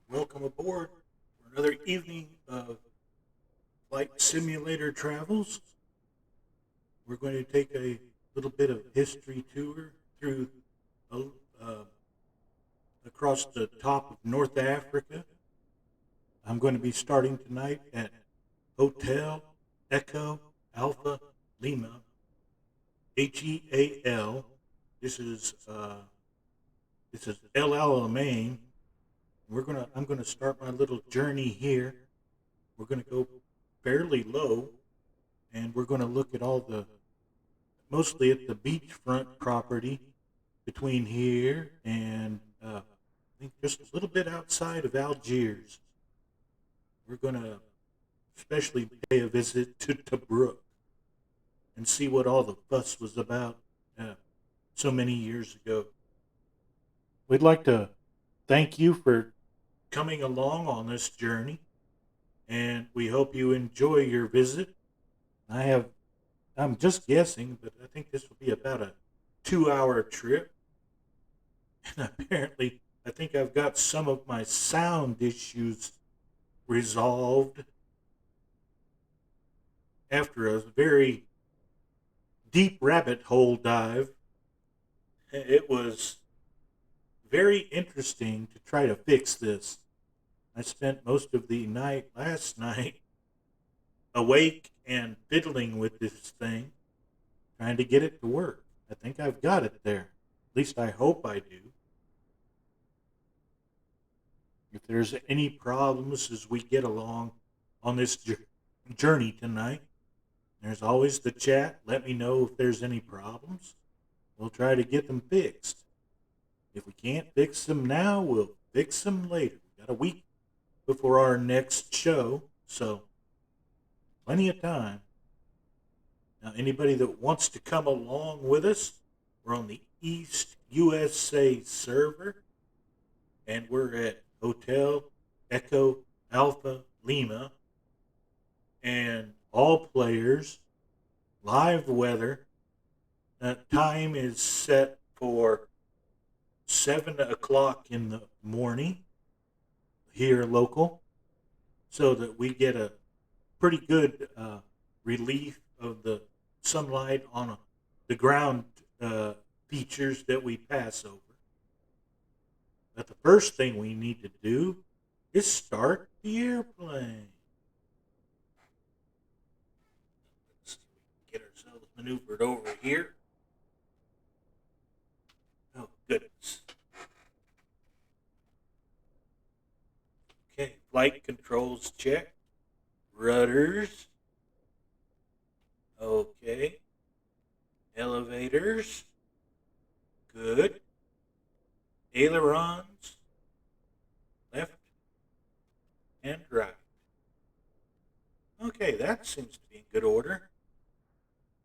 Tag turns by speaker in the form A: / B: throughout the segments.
A: Welcome aboard for another evening of flight simulator travels. We're going to take a little bit of history tour through uh, uh, across the top of North Africa. I'm going to be starting tonight at Hotel Echo Alpha Lima, HEAL. This is uh, this is El Alamein. I'm gonna start my little journey here. We're gonna go fairly low, and we're going to look at mostly at the beachfront property between here and I think just a little bit outside of Algiers. We're going to especially pay a visit to Tobruk and see what all the fuss was about so many years ago. We'd like to thank you for coming along on this journey, and we hope you enjoy your visit. I have I'm just guessing, but I think this will be about a 2 hour trip. And apparently, I think I've got some of my sound issues resolved after a very deep rabbit hole dive. It was very interesting to try to fix this. I spent most of the night last night awake and fiddling with this thing, trying to get it to work. I think I've got it there. At least I hope I do. If there's any problems as we get along on this journey tonight, there's always the chat. Let me know if there's any problems. We'll try to get them fixed. If we can't fix them now, we'll fix them later. We got a week before our next show, so plenty of time. Now, anybody that wants to come along with us, we're on the East USA server, and we're at Hotel Echo Alpha Lima, and all players, live weather. Time is set for 7 o'clock in the morning here local, so that we get a pretty good relief of the sunlight on the ground features that we pass over. But the first thing we need to do is start the airplane. Let's get ourselves maneuvered over here. Oh, goodness. Okay, flight controls check. Rudders. Okay. Elevators. Good. Ailerons. Left and right. Okay, that seems to be in good order.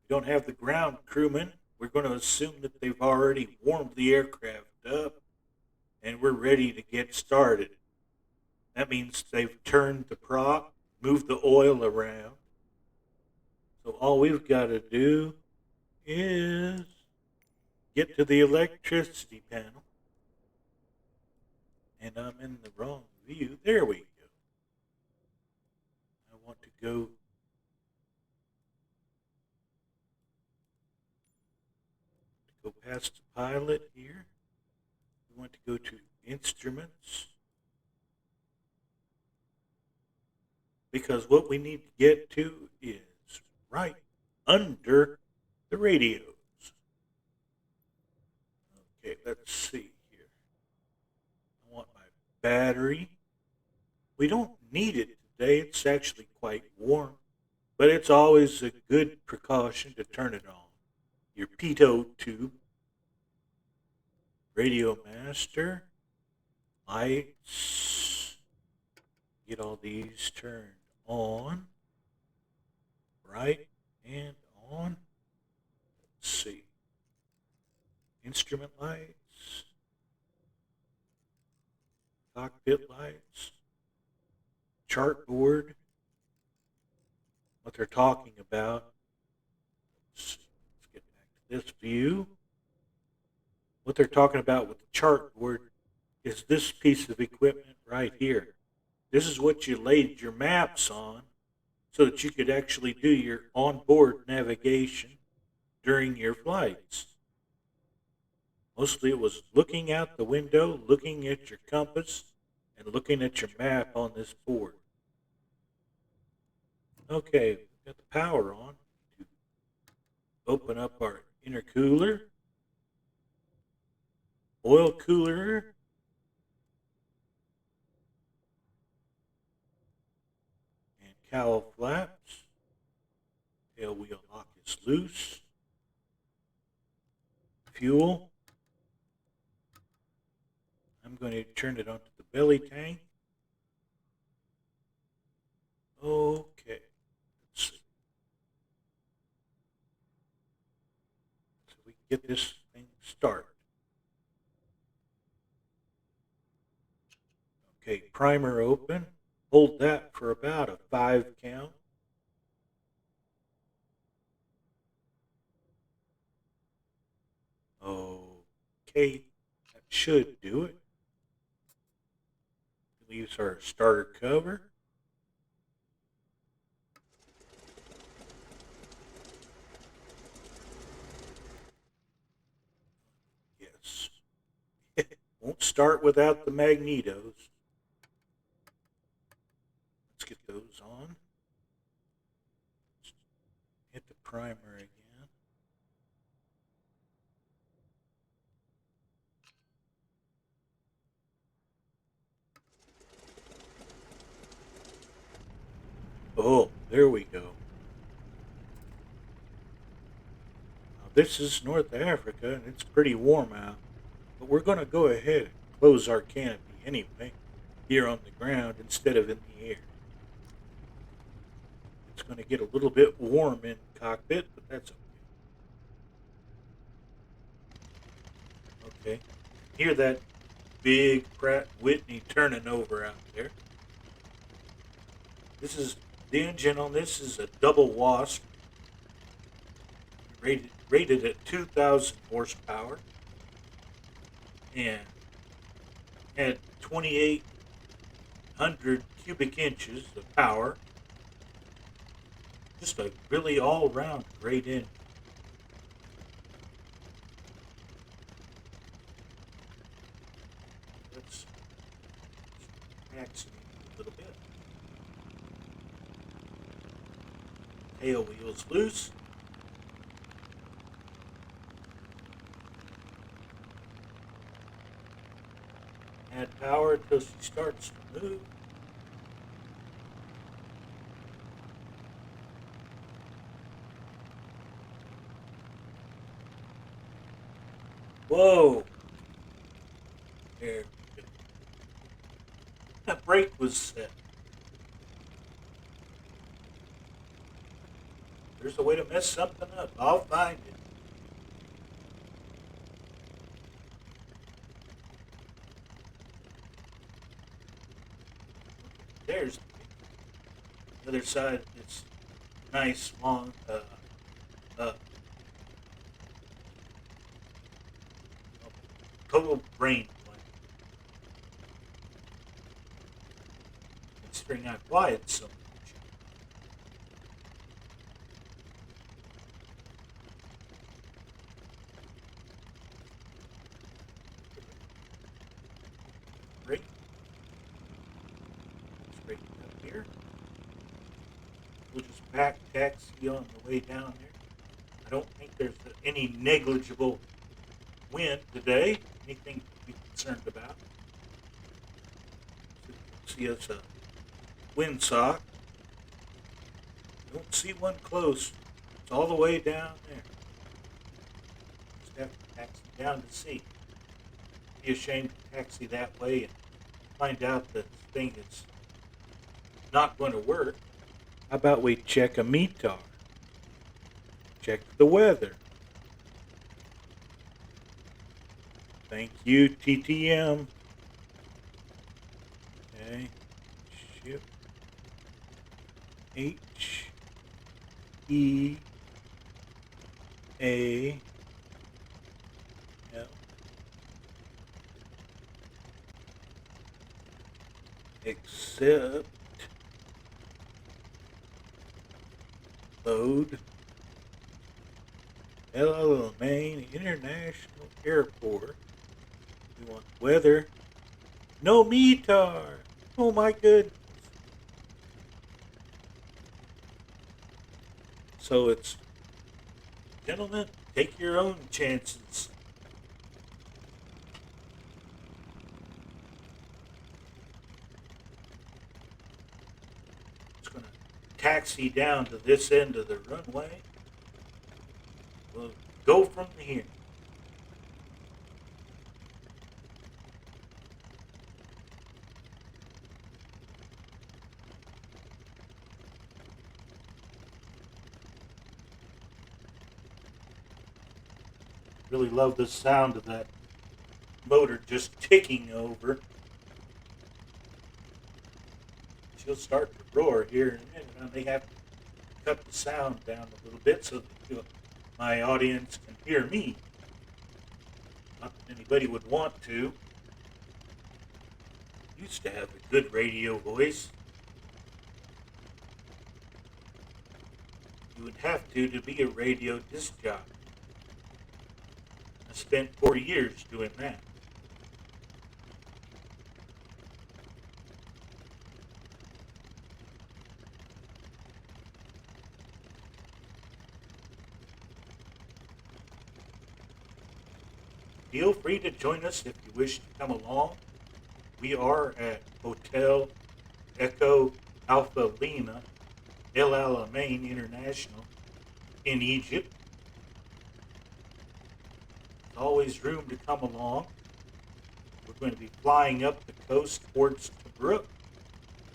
A: We don't have the ground crewmen. We're going to assume that they've already warmed the aircraft up and we're ready to get started. That means they've turned the prop, moved the oil around. So all we've got to do is get to the electricity panel. And I'm in the wrong view. There we go. I want to go past the pilot here. We want to go to instruments. Because what we need to get to is right under the radios. Okay, let's see here. I want my battery. We don't need it today. It's actually quite warm, but it's always a good precaution to turn it on. Your pitot tube, radio master, lights. Get all these turned on, right, and on. Let's see. Instrument lights, cockpit lights, chartboard, what they're talking about. Let's get back to this view. What they're talking about with the chartboard is this piece of equipment right here. This is what you laid your maps on so that you could actually do your onboard navigation during your flights. Mostly it was looking out the window, looking at your compass, and looking at your map on this board. Okay, we've got the power on. Open up our intercooler, oil cooler, and cowl flaps. Tail wheel lock is loose. Fuel. I'm going to turn it onto the belly tank. Okay. Let's see. So we can get this thing started. Okay, primer open. Hold that for about a 5 count. Okay, that should do it. Leaves our starter cover. Yes. Won't start without the magnetos. Let's get those on. Hit the primer again. Oh, there we go. Now, this is North Africa and it's pretty warm out, but we're going to go ahead and close our canopy anyway, here on the ground instead of in the air. It's going to get a little bit warm in the cockpit, but that's okay. Okay. Hear that big Pratt Whitney turning over out there. This is the engine on this is a double wasp, rated at 2,000 horsepower, and had 2,800 cubic inches of power. Just a really all-round great engine. Let's max it a little bit. Tail wheel's loose. Add power until she starts to move. Whoa! There we go. That brake was set. There's a way to mess something up. I'll find it. There's the other side of this nice long total brain blank. Considering I fly it so much. Brake. Straight up here. We'll just back taxi on the way down there. I don't think there's any negligible wind today. Anything to be concerned about. So you can see us a windsock. Don't see one close. It's all the way down there. Just have to taxi down to see. Be ashamed to taxi that way and find out that the thing is not going to work. How about we check a METAR? Check the weather. Thank you, TTM. Okay. Ship H E A L Accept. Load. El Main International Airport. We want weather. No METAR. Oh my goodness. So it's, gentlemen, take your own chances. It's going to taxi down to this end of the runway. We'll go from here. Really love the sound of that motor just ticking over. She'll start to roar here in a minute. I may have to cut the sound down a little bit so that my audience can hear me. Not that anybody would want to. Used to have a good radio voice. You would have to be a radio disc jockey. I spent 4 years doing that. Feel free to join us if you wish to come along. We are at Hotel Echo Alpha Lima, El Alamein International in Egypt. There's always room to come along. We're going to be flying up the coast towards Tobruk,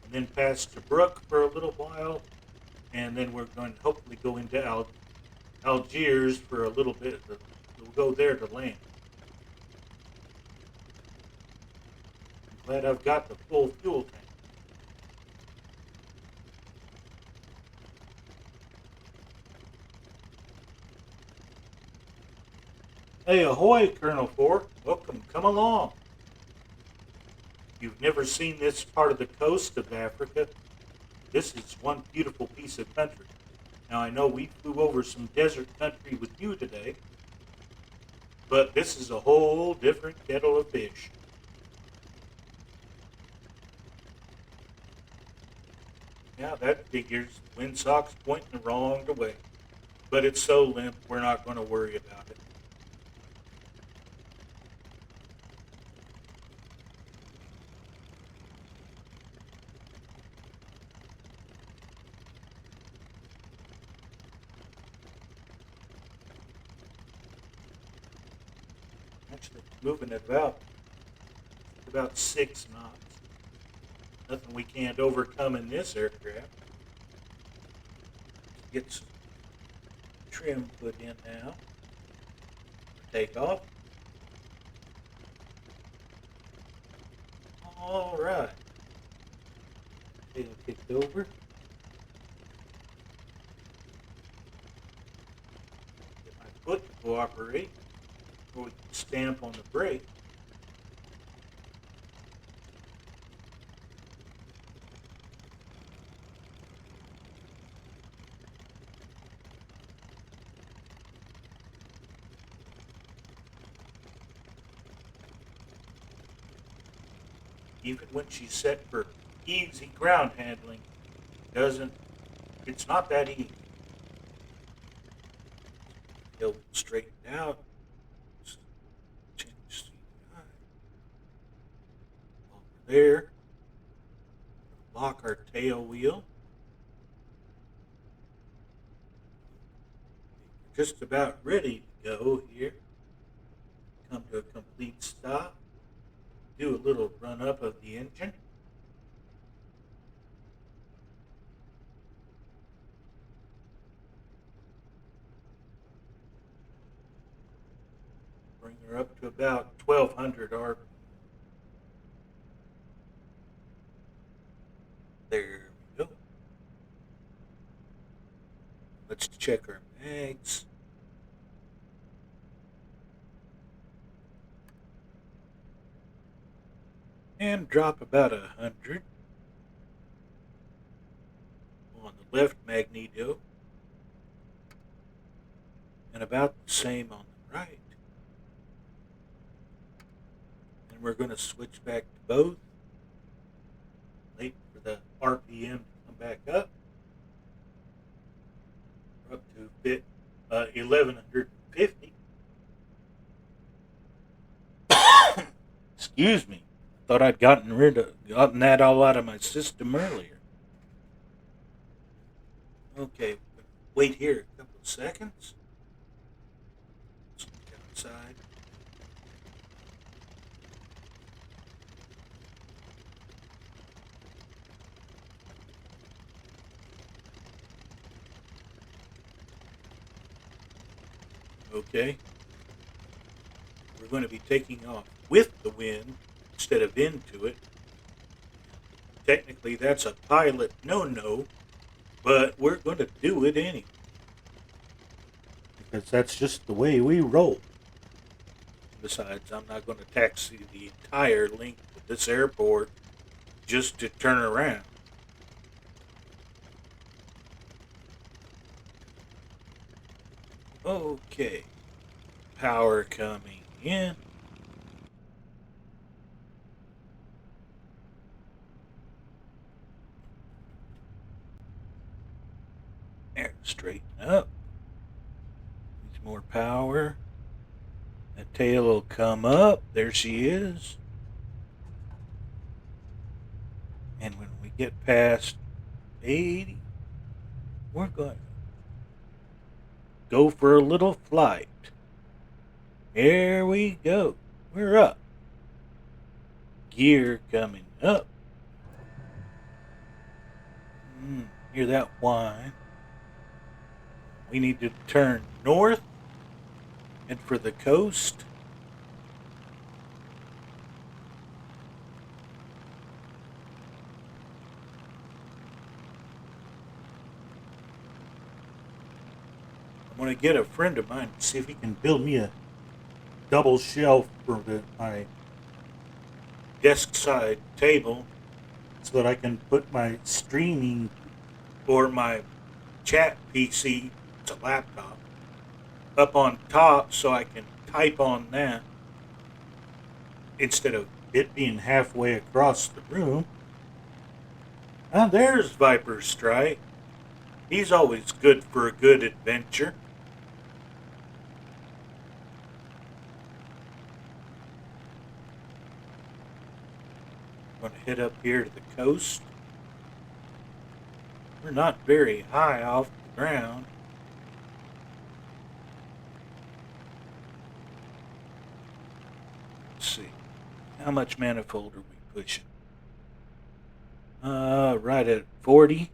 A: and then past Tobruk for a little while, and then we're going to hopefully go into Algiers for a little bit. We'll go there to land. I'm glad I've got the full fuel tank. Hey, ahoy, Colonel Ford. Welcome. Come along. You've never seen this part of the coast of Africa. This is one beautiful piece of country. Now, I know we flew over some desert country with you today, but this is a whole different kettle of fish. Now, that figures windsock's pointing the wrong way, but it's so limp, we're not going to worry about it. Actually, moving at about 6 knots. Nothing we can't overcome in this aircraft. Get some trim put in now for takeoff. All right. Tail kicked over. Get my foot to cooperate. Or we can stamp on the brake. Even when she's set for easy ground handling, it's not that easy. Tail straightened out. Change CDI. While we're there, lock our tail wheel. We're just about ready to go here. Come to a complete stop. Do a little run up of the engine. Bring her up to about 1200 RPM. There we go. Let's check our mags. And drop about 100. left magneto, and about the same on the right. And we're going to switch back to both. Wait for the RPM to come back up. We're up to 1150. Excuse me. Thought I'd gotten that all out of my system earlier. Okay, wait here a couple of seconds. Let's look outside. Okay. We're going to be taking off with the wind instead of into it. Technically, that's a pilot no-no, but we're going to do it anyway. Because that's just the way we roll. Besides, I'm not going to taxi the entire length of this airport just to turn around. Okay. Power coming in. There, straighten up. Needs more power. That tail will come up. There she is. And when we get past 80, we're going to go for a little flight. There we go. We're up. Gear coming up. Hear that whine? We need to turn north and for the coast. I'm going to get a friend of mine to see if he can build me a double shelf for my desk side table so that I can put my streaming or my chat PC, it's a laptop, up on top so I can type on that instead of it being halfway across the room. Now there's Viper Strike. He's always good for a good adventure. I'm going to head up here to the coast. We're not very high off the ground. Let's see. How much manifold are we pushing? Right at 40.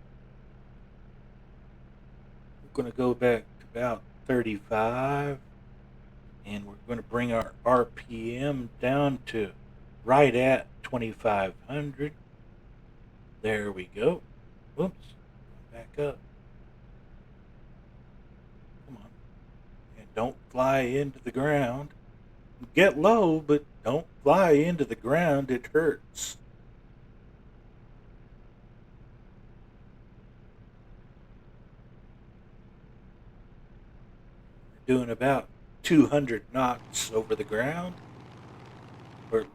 A: We're going to go back to about 35. And we're going to bring our RPM down to right at 2,500. There we go. Oops. Back up. Come on. And don't fly into the ground. Get low, but don't fly into the ground. It hurts. We're doing about 200 knots over the ground. Or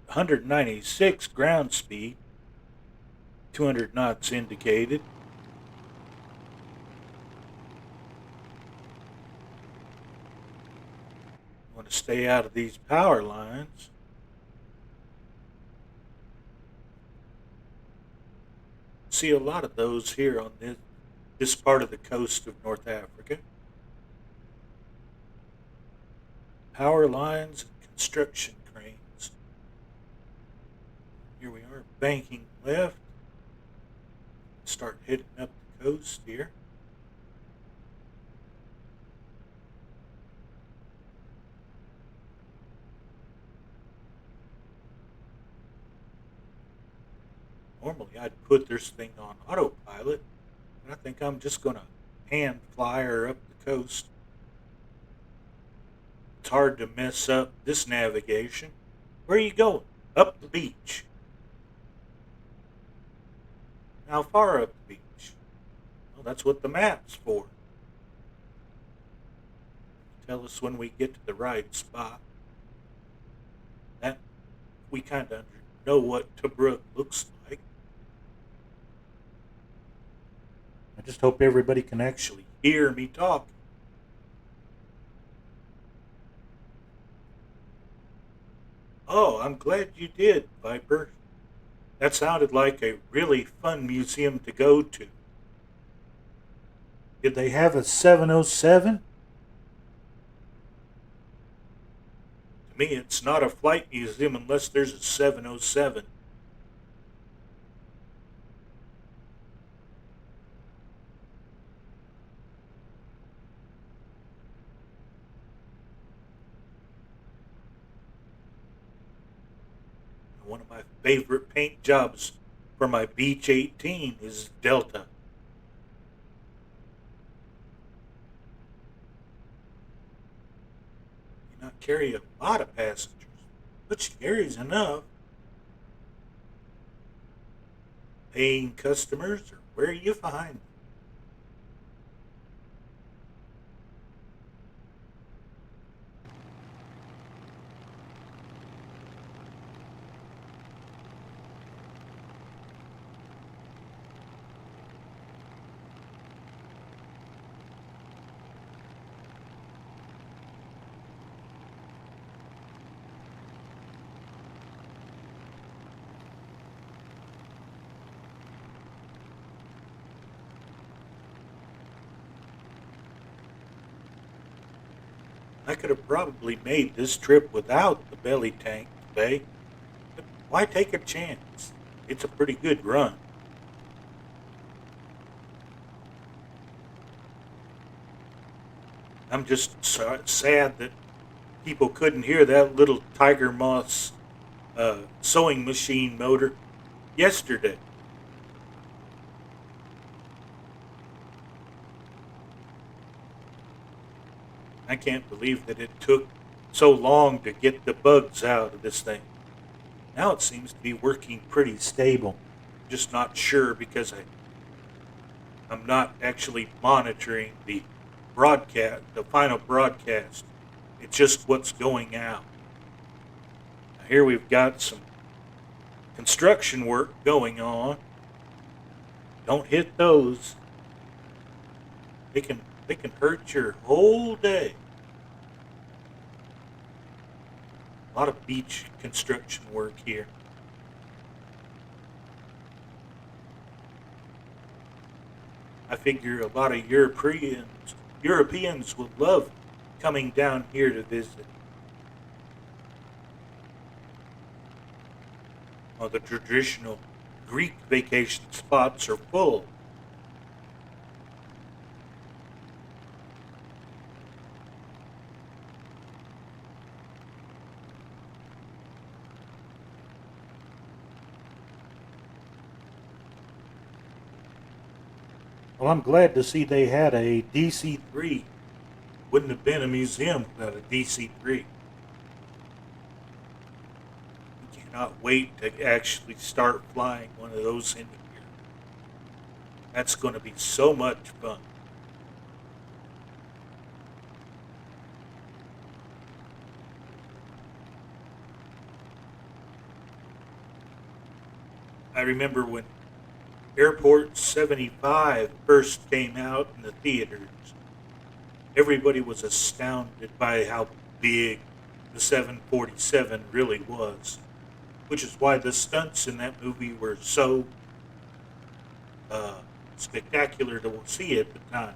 A: 196 ground speed. 200 knots indicated. Want to stay out of these power lines. See a lot of those here on this part of the coast of North Africa. Power lines and construction cranes. Here we are banking left. Start heading up the coast here. Normally I'd put this thing on autopilot, but I think I'm just going to hand fly her up the coast. It's hard to mess up this navigation. Where are you going? Up the beach. How far up the beach? that's what the map's for. Tell us when we get to the right spot. That we kind of know what Tobruk looks like. I just hope everybody can actually hear me talk. Oh, I'm glad you did, Viper. That sounded like a really fun museum to go to. Did they have a 707? To me, it's not a flight museum unless there's a 707. One of my favorite paint jobs for my Beach 18 is Delta. You not carry a lot of passengers, but she carries enough. Paying customers are where you find them. I could have probably made this trip without the belly tank today, but why take a chance? It's a pretty good run. I'm just sad that people couldn't hear that little Tiger Moth's sewing machine motor yesterday. I can't believe that it took so long to get the bugs out of this thing. Now it seems to be working pretty stable. Just not sure because I'm not actually monitoring the broadcast, the final broadcast. It's just what's going out. Now here we've got some construction work going on. Don't hit those. They can hurt your whole day. A lot of beach construction work here. I figure a lot of Europeans will love coming down here to visit. Well, the traditional Greek vacation spots are full. Well, I'm glad to see they had a DC-3. Wouldn't have been a museum without a DC-3. Cannot wait to actually start flying one of those in here. That's going to be so much fun. I remember when Airport 75 first came out in the theaters. Everybody was astounded by how big the 747 really was, which is why the stunts in that movie were so spectacular to see at the time.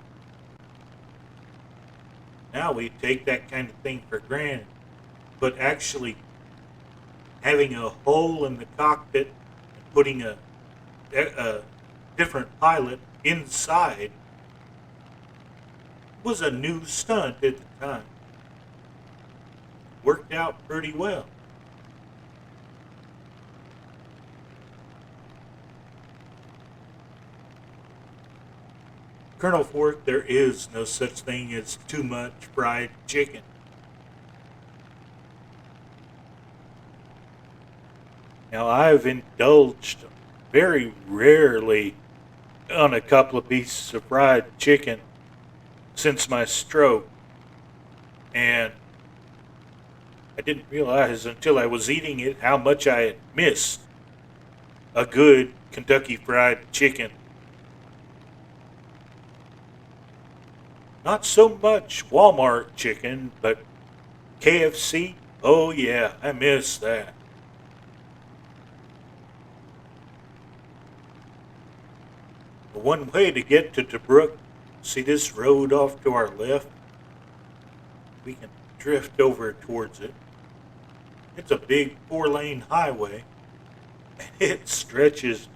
A: Now we take that kind of thing for granted, but actually having a hole in the cockpit and putting a different pilot inside was a new stunt at the time. Worked out pretty well. Colonel Fork, there is no such thing as too much fried chicken. Now, I've indulged very rarely on a couple of pieces of fried chicken since my stroke, and I didn't realize until I was eating it how much I had missed a good Kentucky Fried Chicken. Not so much Walmart chicken, but KFC. Oh yeah, I miss that. One way to get to Tobruk, see this road off to our left? We can drift over towards it. It's a big 4-lane highway. It stretches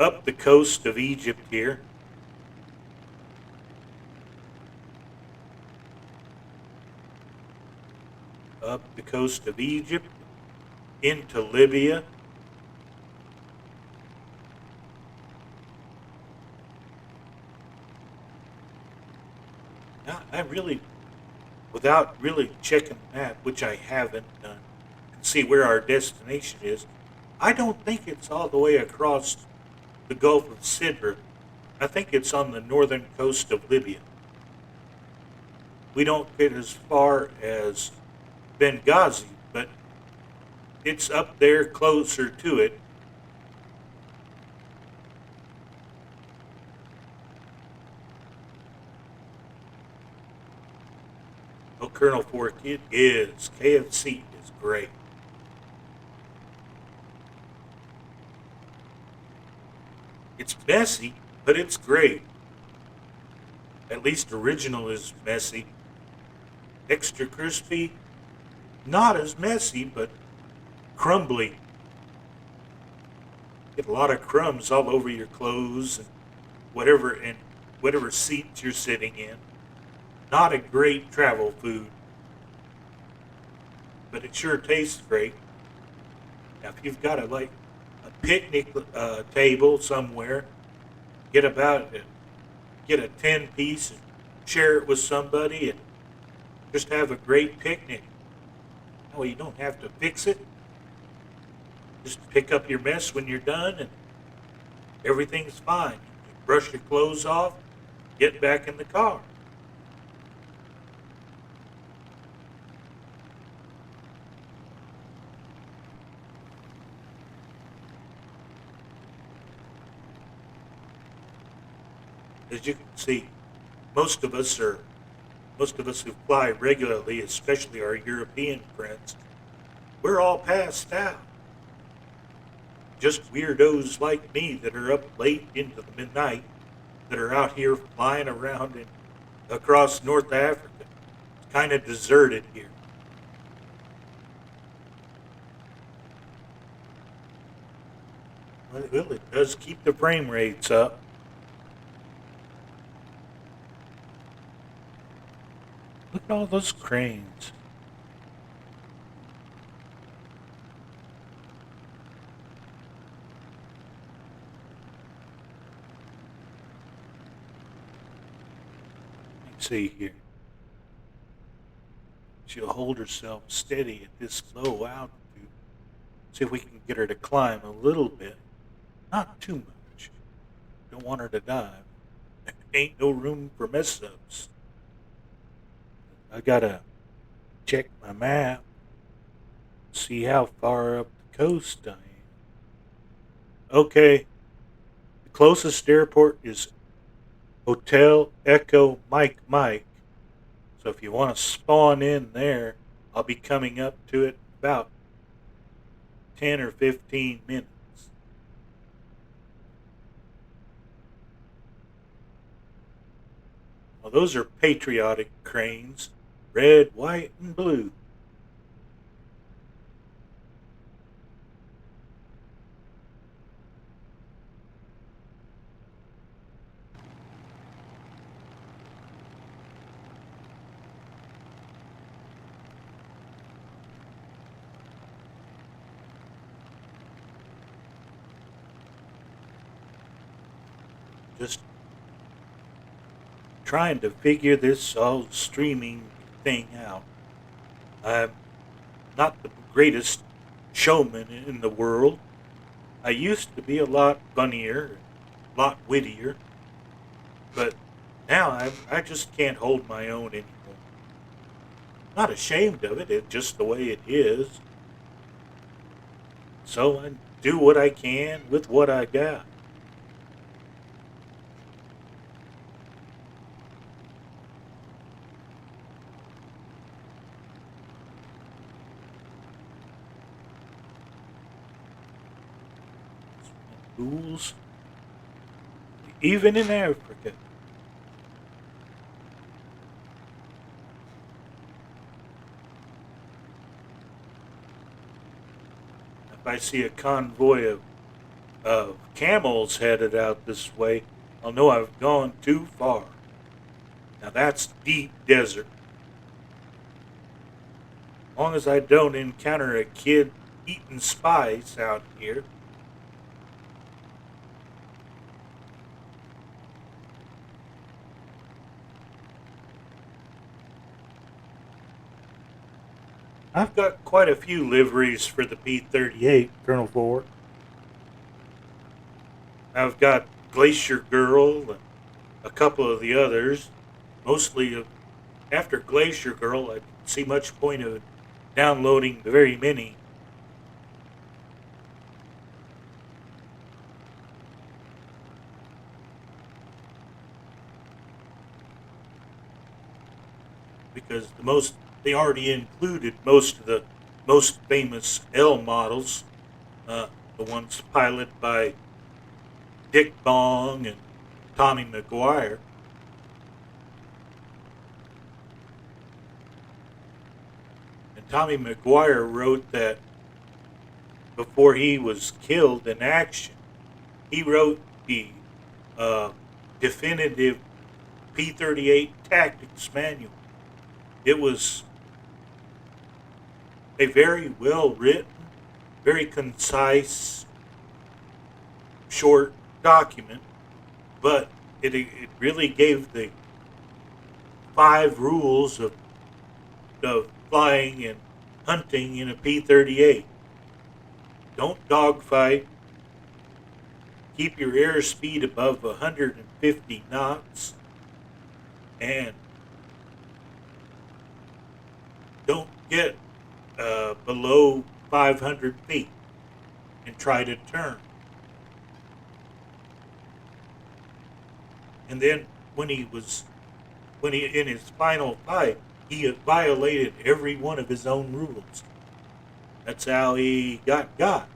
A: up the coast of Egypt here. Up the coast of Egypt, into Libya. Now, I really, without really checking the map, which I haven't done, and see where our destination is, I don't think it's all the way across the Gulf of Sidra. I think it's on the northern coast of Libya. We don't get as far as Benghazi, but it's up there closer to it. Oh, Colonel Fork, it is. KFC is great. It's messy, but it's great. At least original is messy. Extra crispy, not as messy, but crumbly. Get a lot of crumbs all over your clothes and whatever seat you're sitting in. Not a great travel food, but it sure tastes great. Now, if you've got a picnic table somewhere, get about get a 10-piece and share it with somebody and just have a great picnic. Oh, you don't have to fix it. Just pick up your mess when you're done and everything's fine. You brush your clothes off, get back in the car. As you can see, most of us are most of us who fly regularly, especially our European friends, we're all passed out. Just weirdos like me that are up late into the midnight that are out here flying around across North Africa. It's kind of deserted here. Well, it does keep the frame rates up. Look at all those cranes. Let's see here. She'll hold herself steady at this low altitude. See if we can get her to climb a little bit. Not too much. Don't want her to dive. Ain't no room for mess ups. I gotta check my map, see how far up the coast I am. Okay, the closest airport is Hotel Echo Mike Mike. So if you want to spawn in there, I'll be coming up to it in about 10 or 15 minutes. Well, those are patriotic cranes, red, white, and blue. Just trying to figure this all streaming thing out. I'm not the greatest showman in the world. I used to be a lot funnier, a lot wittier. But now I just can't hold my own anymore. Not ashamed of it, it's just the way it is. So I do what I can with what I got. Fools, even in Africa. If I see a convoy of camels headed out this way, I'll know I've gone too far. Now that's deep desert. As long as I don't encounter a kid eating spice out here. I've got quite a few liveries for the P-38, Colonel Ford. I've got Glacier Girl and a couple of the others. Mostly after Glacier Girl, I didn't see much point of downloading very many. Because they already included most of the most famous L models, the ones piloted by Dick Bong and Tommy McGuire. And Tommy McGuire wrote that before he was killed in action, he wrote the uh, definitive P-38 tactics manual. It was a very well written, very concise, short document, but it really gave the 5 rules of flying and hunting in a P-38. Don't dogfight. Keep your airspeed above 150 knots. And don't get below 500 feet and try to turn. And then when he in his final fight, he had violated every one of his own rules. That's how he got.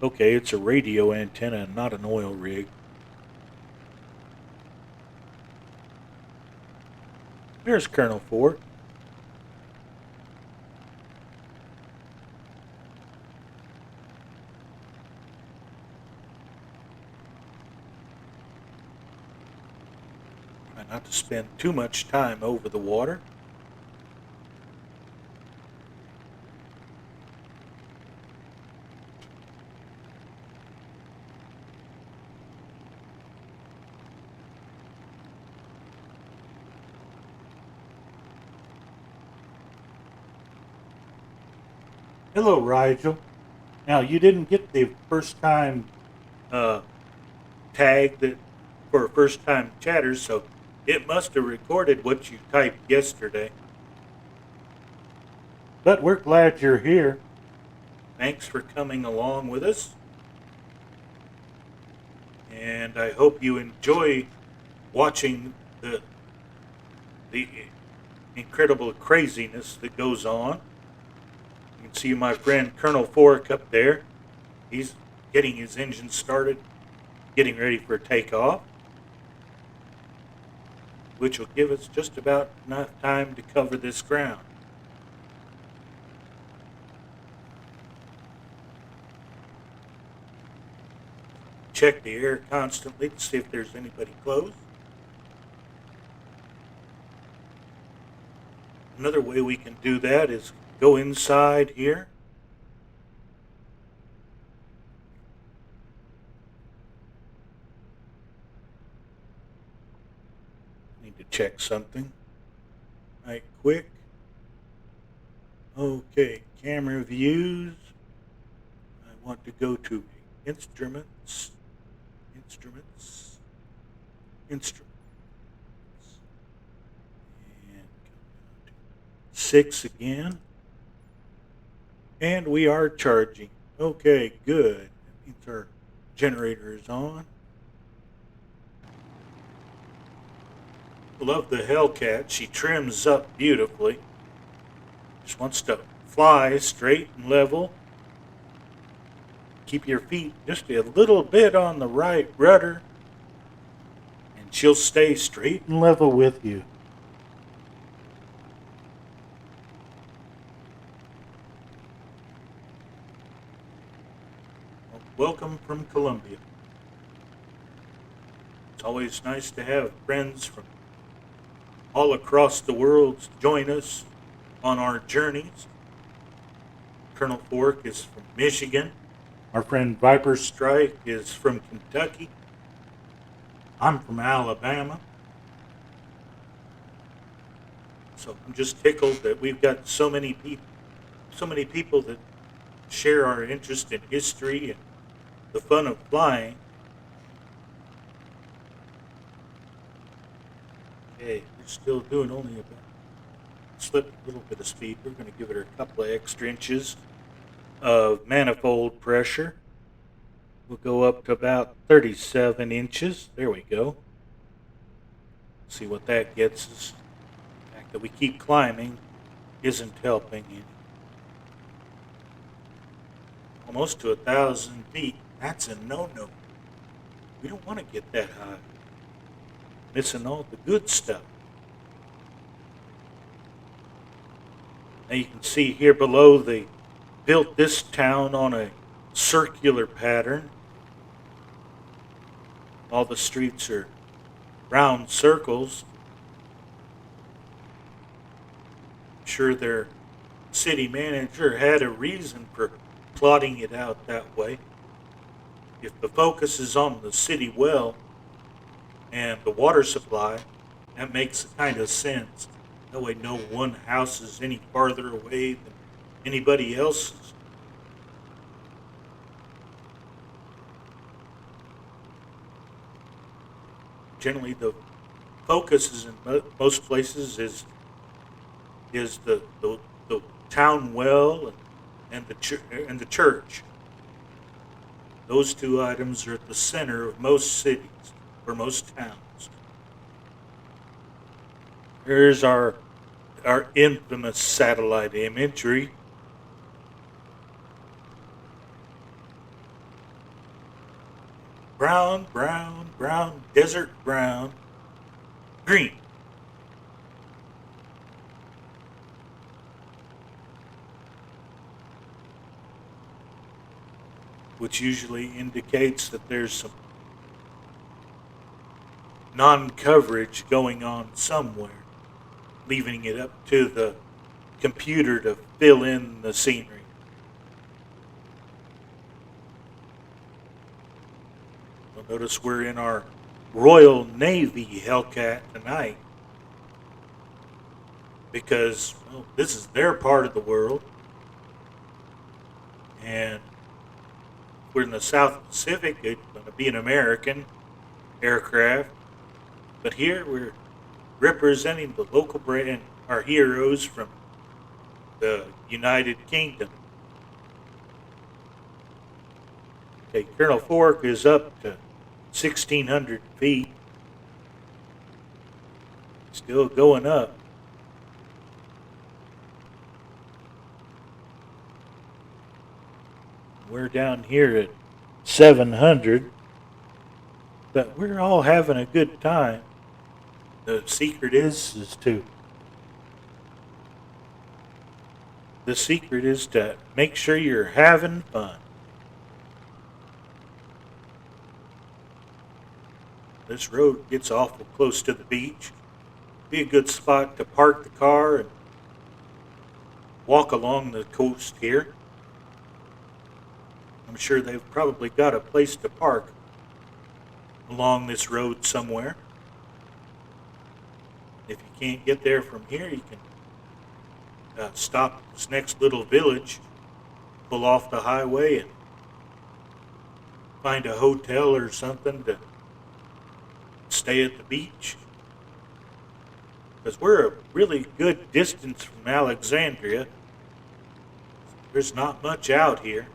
A: Okay, it's a radio antenna, not an oil rig. There's Colonel Ford. Try not to spend too much time over the water. Hello, Rigel. Now, you didn't get the first time uh, tag that for first time chatters, so it must have recorded what you typed yesterday. But we're glad you're here. Thanks for coming along with us. And I hope you enjoy watching the incredible craziness that goes on. You can see my friend Colonel Fork up there. He's getting his engine started, getting ready for takeoff, which will give us just about enough time to cover this ground. Check the air constantly to see if there's anybody close. Another way we can do that is go inside here. Need to check something right quick. Okay, camera views. I want to go to instruments, instruments, instruments, and come down to 6 again. And we are charging. Okay, good. That means our generator is on. Love the Hellcat. She trims up beautifully. Just wants to fly straight and level. Keep your feet just a little bit on the right rudder, and she'll stay straight and level with you. Welcome from Colombia. It's always nice to have friends from all across the world join us on our journeys. Colonel Fork is from Michigan. Our friend Viper Strike is from Kentucky. I'm from Alabama. So I'm just tickled that we've got so many people that share our interest in history and the fun of flying. Okay, we're still doing only about slip a little bit of speed. We're going to give it a couple of extra inches of manifold pressure. We'll go up to about 37 inches. There we go. See what that gets us. The fact that we keep climbing isn't helping any. Almost to 1,000 feet. That's a no-no. We don't want to get that high. Missing all the good stuff. Now you can see here below they built this town on a circular pattern. All the streets are round circles. I'm sure their city manager had a reason for plotting it out that way. If the focus is on the city well and the water supply, that makes kind of sense. That way no one house is any farther away than anybody else's. Generally the focus is in most places is the town well and the church. Those two items are at the center of most cities or most towns. Here's our infamous satellite imagery. Brown, brown, brown, desert brown, green. Which usually indicates that there's some non-coverage going on somewhere, leaving it up to the computer to fill in the scenery. You'll notice we're in our Royal Navy Hellcat tonight because, well, this is their part of the world, and we're in the South Pacific. It's going to be an American aircraft, but here we're representing the local brand, our heroes from the United Kingdom. Okay, Colonel Fork is up to 1,600 feet. Still going up. We're down here at 700, but we're all having a good time. The secret is to make sure you're having fun. This road gets awful close to the beach. Be a good spot to park the car and walk along the coast here. I'm sure they've probably got a place to park along this road somewhere. If you can't get there from here, you can stop at this next little village, pull off the highway, and find a hotel or something to stay at the beach. Because we're a really good distance from Alexandria. There's not much out here.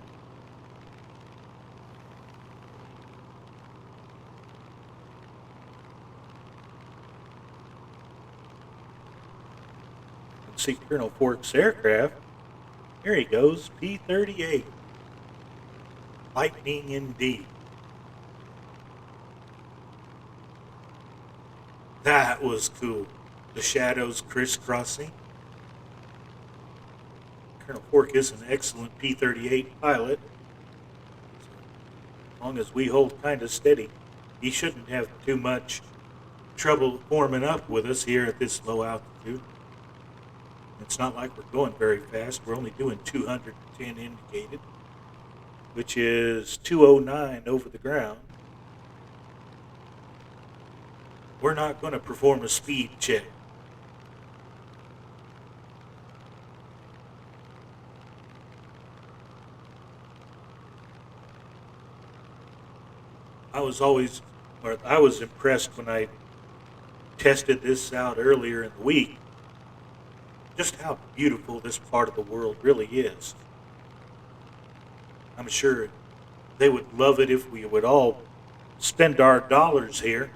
A: Let's see Colonel Fork's aircraft. Here he goes, P-38. Lightning indeed. That was cool. The shadows crisscrossing. Colonel Fork is an excellent P-38 pilot. So as long as we hold kind of steady, he shouldn't have too much trouble warming up with us here at this low altitude. It's not like we're going very fast. We're only doing 210 indicated, which is 209 over the ground. We're not going to perform a speed check. I was impressed when I tested this out earlier in the week, just how beautiful this part of the world really is. I'm sure they would love it if we would all spend our dollars here.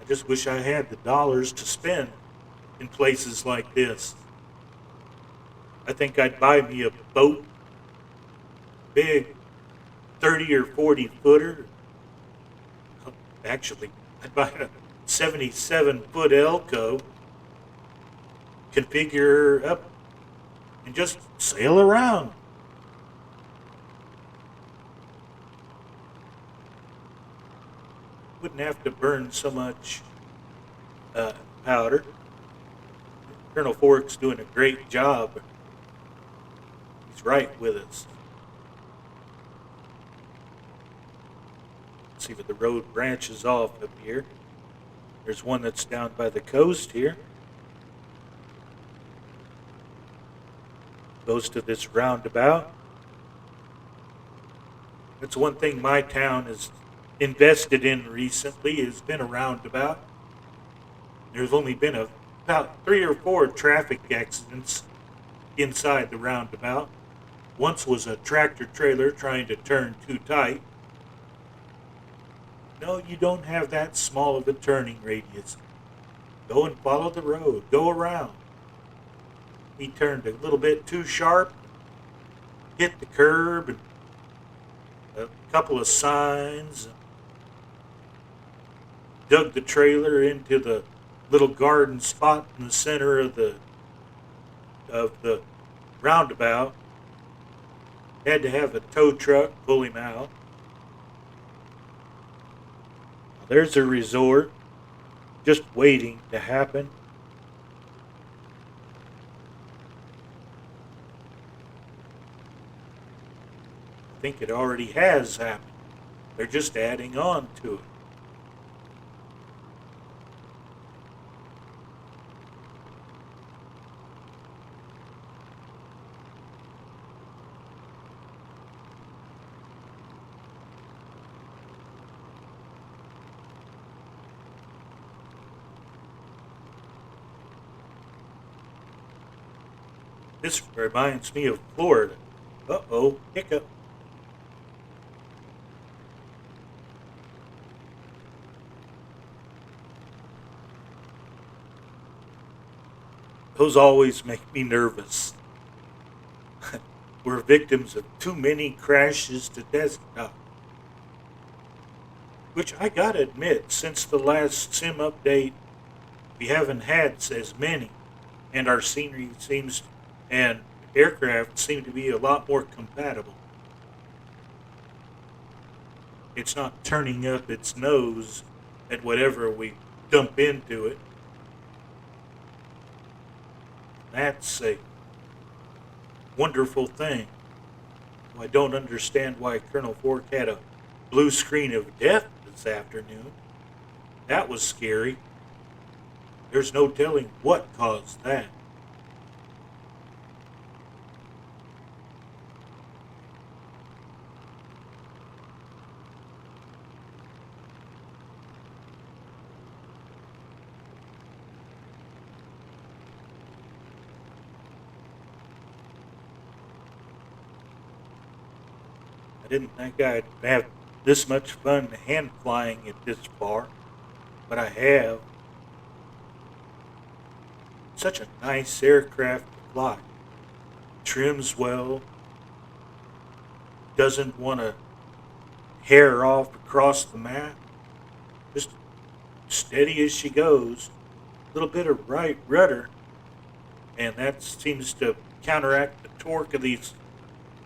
A: I just wish I had the dollars to spend in places like this. I think I'd buy me a boat, big 30 or 40 footer. Actually, I'd buy a 77-foot Elco, configure up, and just sail around. Wouldn't have to burn so much powder. Colonel Fork's doing a great job. He's right with us. Let's see if the road branches off up here. There's one that's down by the coast here. Goes to this roundabout. That's one thing my town has invested in recently, has been a roundabout. There's only been about 3 or 4 traffic accidents inside the roundabout. Once was a tractor trailer trying to turn too tight. No, you don't have that small of a turning radius. Go and follow the road. Go around. He turned a little bit too sharp, hit the curb, and a couple of signs, dug the trailer into the little garden spot in the center of the roundabout. Had to have a tow truck pull him out. There's a resort just waiting to happen. I think it already has happened. They're just adding on to it. This reminds me of Florida. Uh-oh, hiccup. Those always make me nervous. We're victims of too many crashes to desktop. Which I gotta admit, since the last sim update, we haven't had as many. And our scenery seems and aircraft seem to be a lot more compatible. It's not turning up its nose at whatever we dump into it. That's a wonderful thing. I don't understand why Colonel Fork had a blue screen of death this afternoon. That was scary. There's no telling what caused that. I didn't think I'd have this much fun hand flying it this far, but I have. Such a nice aircraft to fly. Trims well, doesn't want to hair off across the map. Just steady as she goes. A little bit of right rudder, and that seems to counteract the torque of these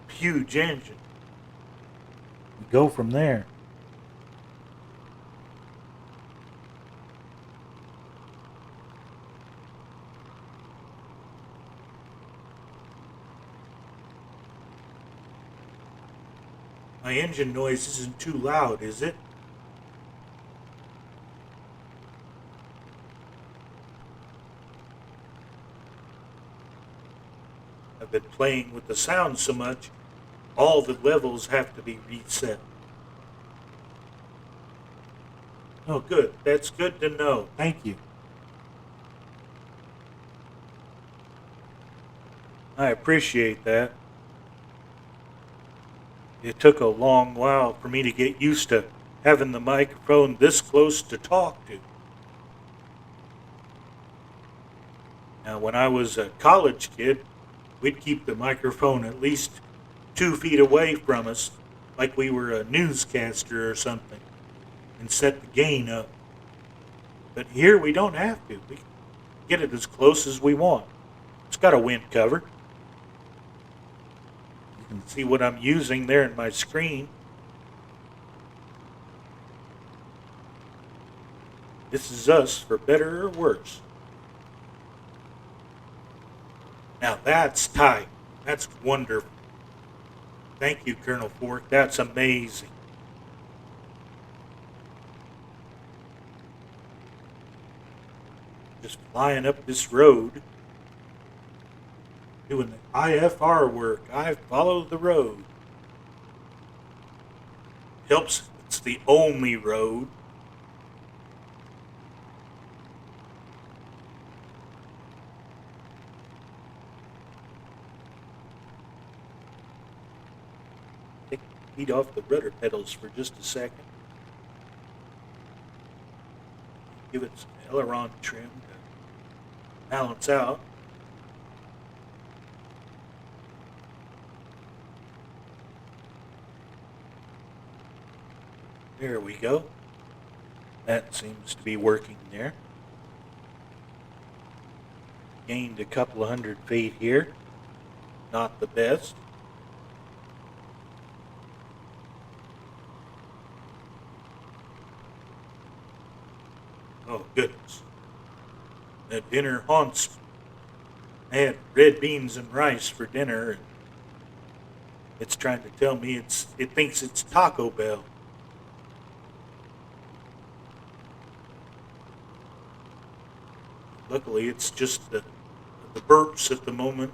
A: huge engines. We go from there. My engine noise isn't too loud, is it? I've been playing with the sound so much, all the levels have to be reset. Oh, good. That's good to know. Thank you. I appreciate that. It took a long while for me to get used to having the microphone this close to talk to. Now, when I was a college kid, we'd keep the microphone at least 2 feet away from us, like we were a newscaster or something, and set the gain up. But here we don't have to. We can get it as close as we want. It's got a wind cover. You can see what I'm using there in my screen. This is us for better or worse. Now that's tight. That's wonderful. Thank you, Colonel Fork. That's amazing. Just flying up this road, doing the IFR work. I follow the road. Helps. It's the only road. Take the feet off the rudder pedals for just a second. Give it some aileron trim to balance out. There we go. That seems to be working there. Gained a couple of 100 feet here. Not the best. Oh, goodness. That dinner haunts me. I had red beans and rice for dinner, and it's trying to tell me it thinks it's Taco Bell. Luckily, it's just the burps at the moment.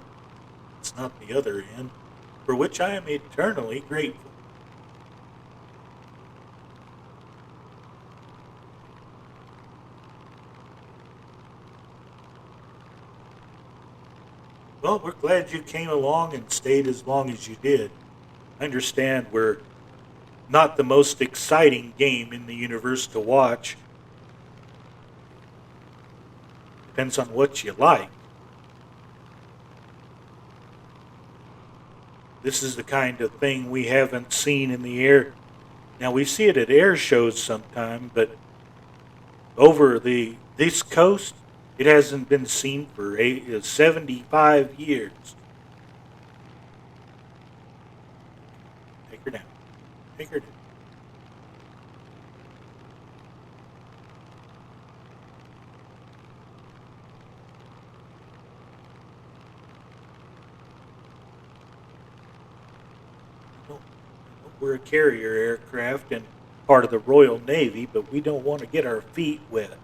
A: It's not the other end, for which I am eternally grateful. Well, we're glad you came along and stayed as long as you did. I understand we're not the most exciting game in the universe to watch. Depends on what you like. This is the kind of thing we haven't seen in the air. Now, we see it at air shows sometime, but over this coast, it hasn't been seen for 75 years. Take her down. Take her down. We're a carrier aircraft and part of the Royal Navy, but we don't want to get our feet wet.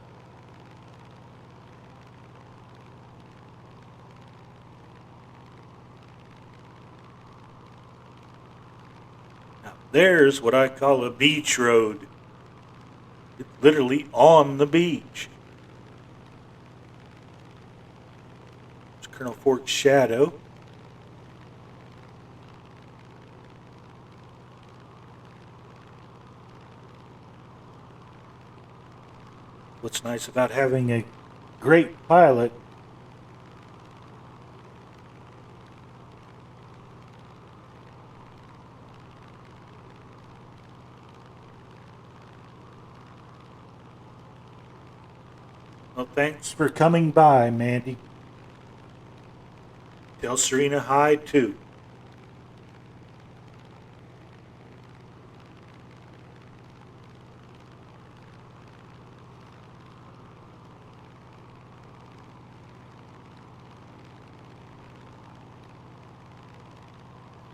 A: Now, there's what I call a beach road. It's literally on the beach. It's Colonel Fork's shadow. What's nice about having a great pilot Well, thanks for coming by, Mandy. Tell Serena hi, too.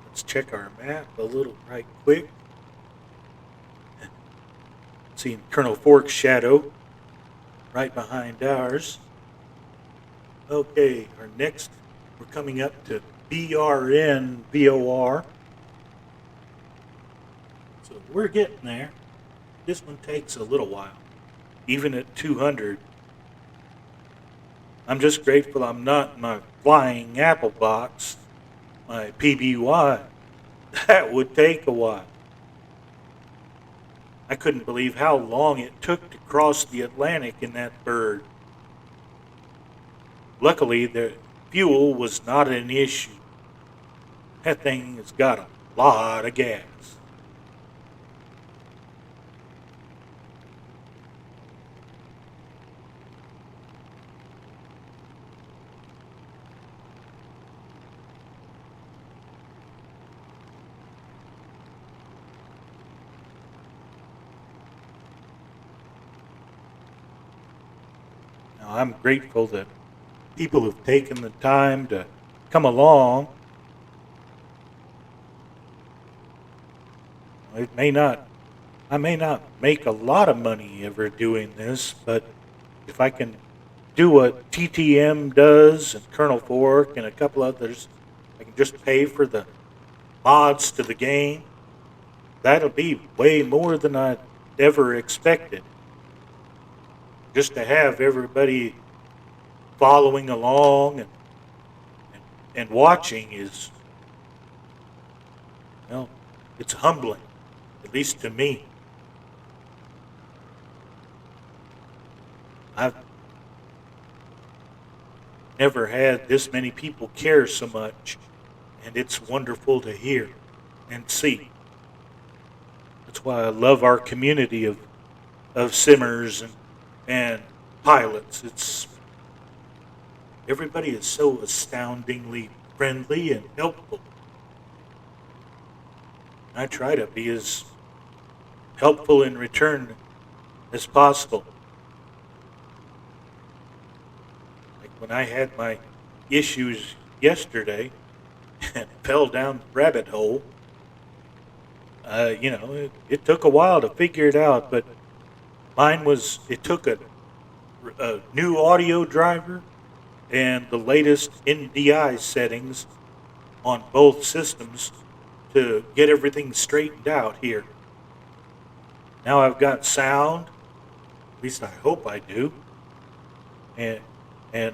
A: Let's check our map a little right quick. Seeing Colonel Fork's shadow right behind ours. Okay, we're coming up to BRN VOR. So we're getting there. This one takes a little while, even at 200. I'm just grateful I'm not in my flying apple box, my PBY. That would take a while. I couldn't believe how long it took to cross the Atlantic in that bird. Luckily, the fuel was not an issue. That thing has got a lot of gas. Now, I'm grateful that people have taken the time to come along. I may not make a lot of money ever doing this, but if I can do what TTM does and Colonel Fork and a couple others, I can just pay for the mods to the game. That'll be way more than I ever expected. Just to have everybody following along and watching is, well, it's humbling, at least to me. I've never had this many people care so much, and it's wonderful to hear and see. That's why I love our community of simmers and pilots. Everybody is so astoundingly friendly and helpful. I try to be as helpful in return as possible. Like when I had my issues yesterday and fell down the rabbit hole, it took a while to figure it out, but it took a new audio driver and the latest NDI settings on both systems to get everything straightened out here. Now I've got sound, at least I hope I do, and I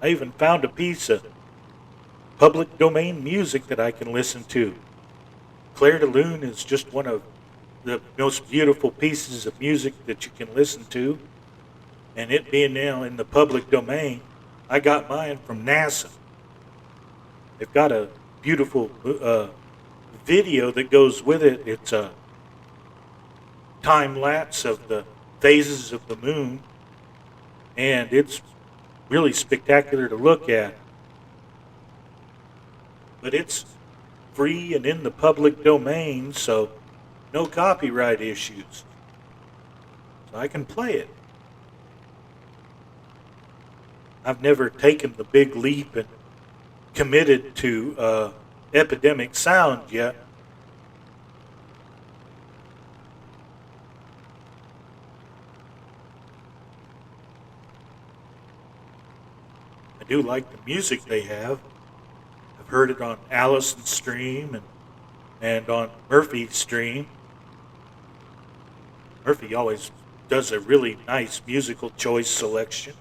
A: even found a piece of public domain music that I can listen to. Claire de Lune is just one of the most beautiful pieces of music that you can listen to, and it being now in the public domain, I got mine from NASA. They've got a beautiful video that goes with it. It's a time lapse of the phases of the moon, and it's really spectacular to look at. But it's free and in the public domain, so no copyright issues. So I can play it. I've never taken the big leap and committed to epidemic sound yet. I do like the music they have. I've heard it on Allison Stream and And on Murphy's stream, Murphy always does a really nice musical choice selection.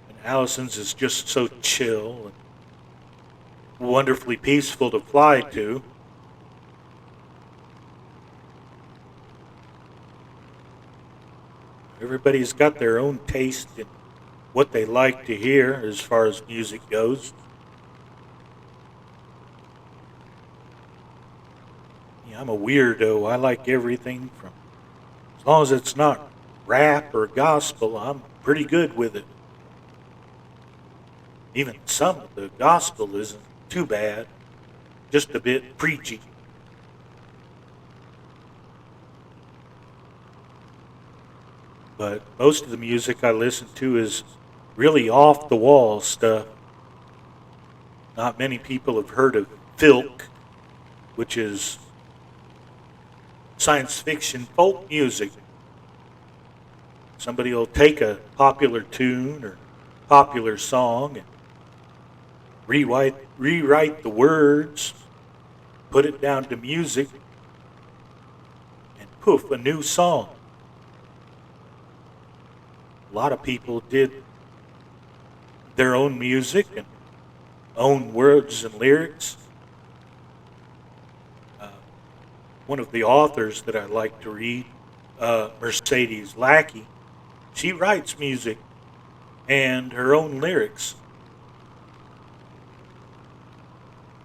A: And Allison's is just so chill and wonderfully peaceful to fly to. Everybody's got their own taste in what they like to hear as far as music goes. Yeah, I'm a weirdo. I like everything from, as long as it's not rap or gospel, I'm pretty good with it. Even some of the gospel isn't too bad, just a bit preachy. But most of the music I listen to is really off the wall stuff. Not many people have heard of filk, which is science fiction folk music. Somebody will take a popular tune or popular song and rewrite the words, put it down to music, and poof, a new song. A lot of people did their own music and own words and lyrics. One of the authors that I like to read, Mercedes Lackey, she writes music and her own lyrics.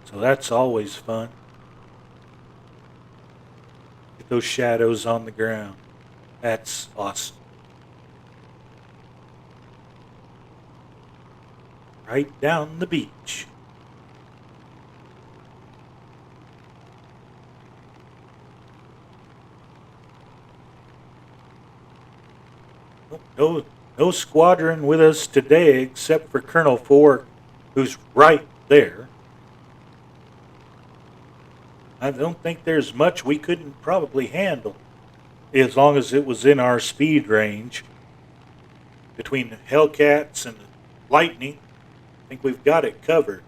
A: So that's always fun. Get those shadows on the ground. That's awesome. Right down the beach. No squadron with us today except for Colonel Fork, who's right there. I don't think there's much we couldn't probably handle, as long as it was in our speed range. Between the Hellcats and the Lightning, I think we've got it covered.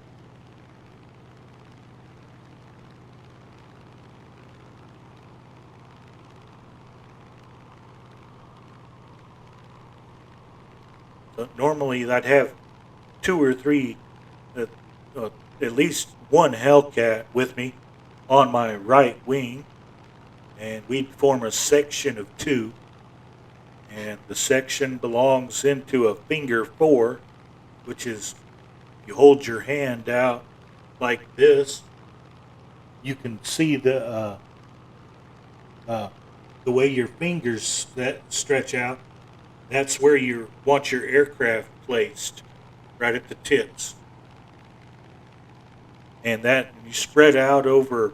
A: So normally I'd have two or three, uh, at least one Hellcat with me on my right wing, and we'd form a section of two. And the section belongs into a finger four, which is you hold your hand out like this. You can see the way your fingers that stretch out. That's where you want your aircraft placed, right at the tips. And that you spread out over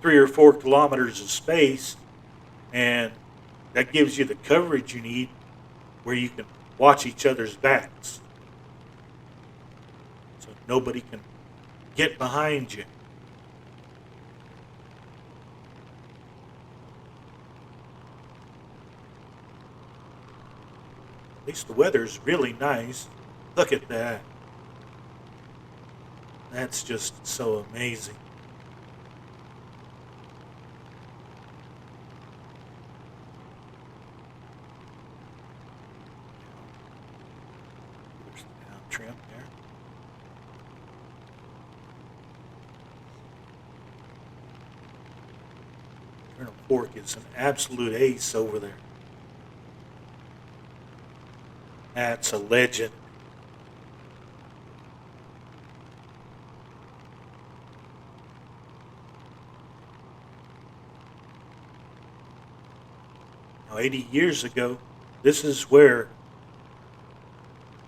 A: 3 or 4 kilometers of space, and that gives you the coverage you need where you can watch each other's backs. So nobody can get behind you. At least the weather's really nice. Look at that. That's just so amazing. There's the down trim there. Colonel Fork is an absolute ace over there. That's a legend. Now, 80 years ago, this is where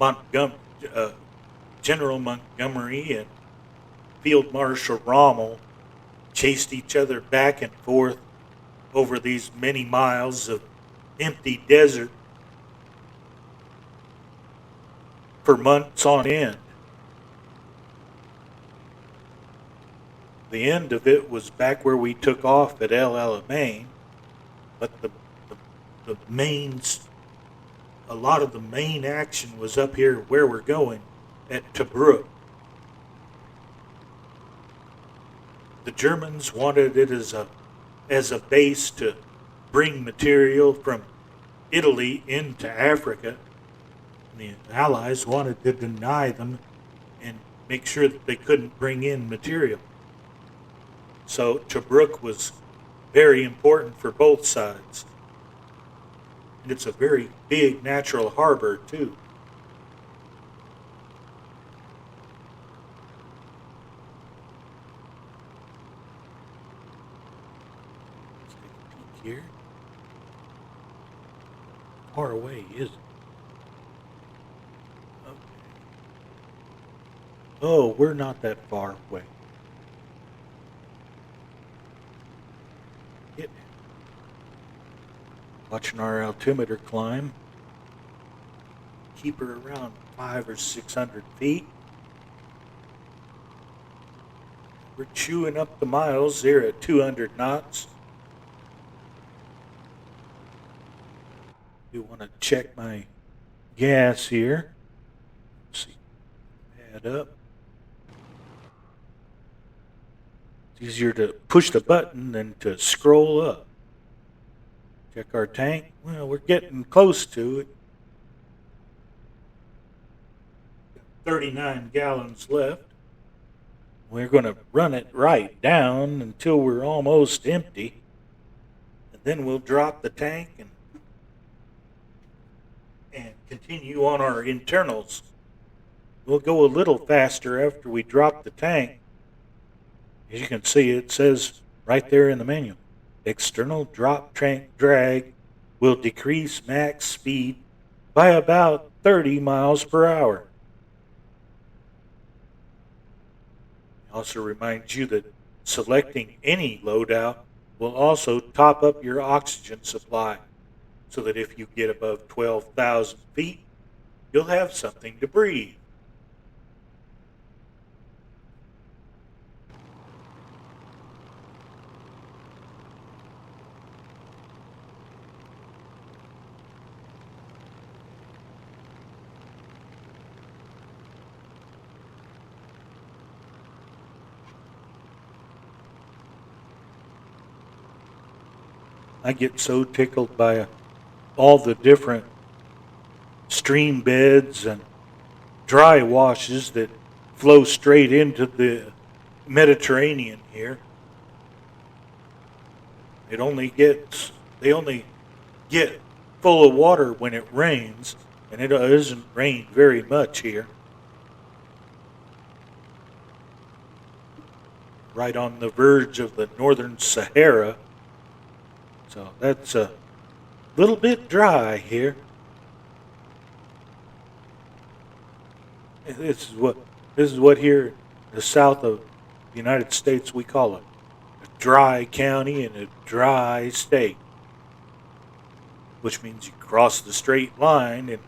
A: Montgomery, General Montgomery and Field Marshal Rommel chased each other back and forth over these many miles of empty desert for months on end. The end of it was back where we took off at El Alamein, but the a lot of the main action was up here where we're going at Tobruk. the Germans wanted it as a base to bring material from Italy into Africa. The Allies wanted to deny them and make sure that they couldn't bring in material. So Tobruk was very important for both sides. And it's a very big natural harbor, too. Let's take a peek here. How far away is it? Okay. Oh, we're not that far away. Watching our altimeter climb. Keep her around 500 or 600 feet. We're chewing up the miles here at 200 knots. Do want to check my gas here. Let's see. Add up. It's easier to push the button than to scroll up. Check our tank. Well, we're getting close to it. 39 gallons left. We're going to run it right down until we're almost empty. And then we'll drop the tank and continue on our internals. We'll go a little faster after we drop the tank. As you can see, it says right there in the manual, external drop tank drag will decrease max speed by about 30 miles per hour. It also reminds you that selecting any loadout will also top up your oxygen supply, so that if you get above 12,000 feet, you'll have something to breathe. I get so tickled by all the different stream beds and dry washes that flow straight into the Mediterranean here. They only get full of water when it rains, and it doesn't rain very much here. Right on the verge of the northern Sahara. So that's a little bit dry here. This is what here in the south of the United States we call a dry county and a dry state, which means you cross the straight line and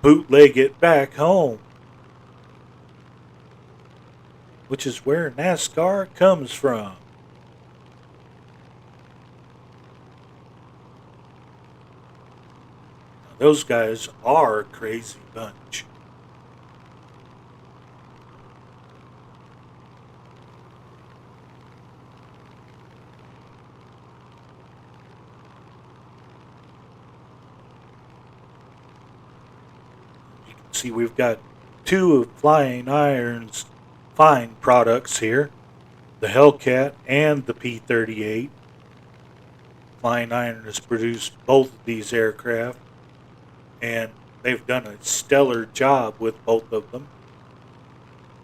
A: bootleg it back home, which is where NASCAR comes from. Those guys are a crazy bunch. You can see we've got two of Flying Iron's fine products here, the Hellcat and the P-38. Flying Iron has produced both of these aircraft, and they've done a stellar job with both of them.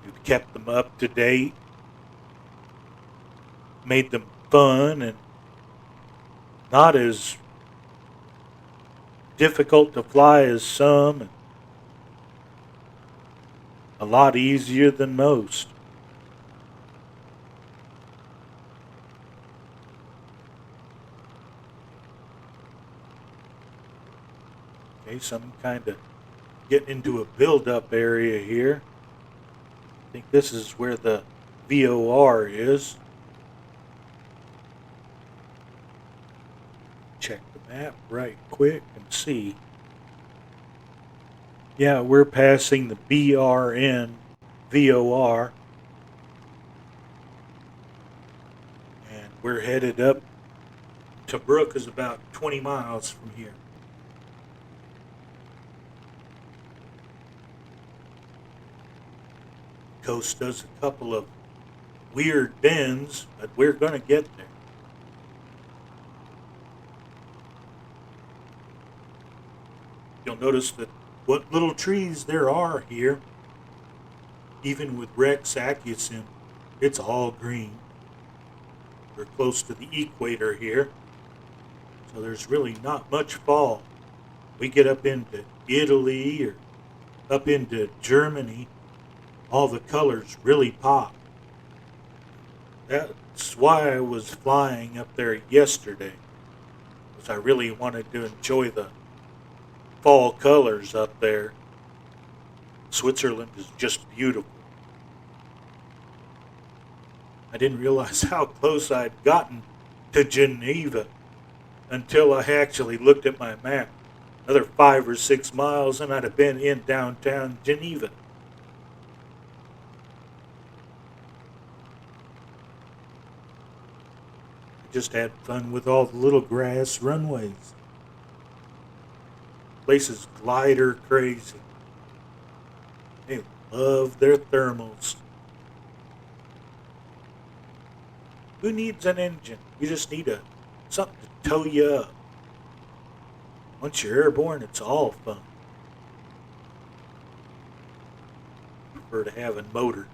A: We've kept them up to date, made them fun and not as difficult to fly as some, and a lot easier than most. Okay, some kind of getting into a build-up area here. I think this is where the VOR is. Check the map right quick and see. Yeah, we're passing the BRN VOR. We're headed up. Tobruk is about 20 miles from here. Coast does a couple of weird bends, but we're going to get there. You'll notice that what little trees there are here, even with Rex Acusin, it's all green. We're close to the equator here, so there's really not much fall. We get up into Italy or up into Germany, all the colors really pop. That's why I was flying up there yesterday, because I really wanted to enjoy the fall colors up there. Switzerland is just beautiful. I didn't realize how close I'd gotten to Geneva until I actually looked at my map. Another 5 or 6 miles and I'd have been in downtown Geneva. I just had fun with all the little grass runways. Places glider crazy. They love their thermals. Who needs an engine? You just need something to tow you up. Once you're airborne, it's all fun. I prefer to have a motor.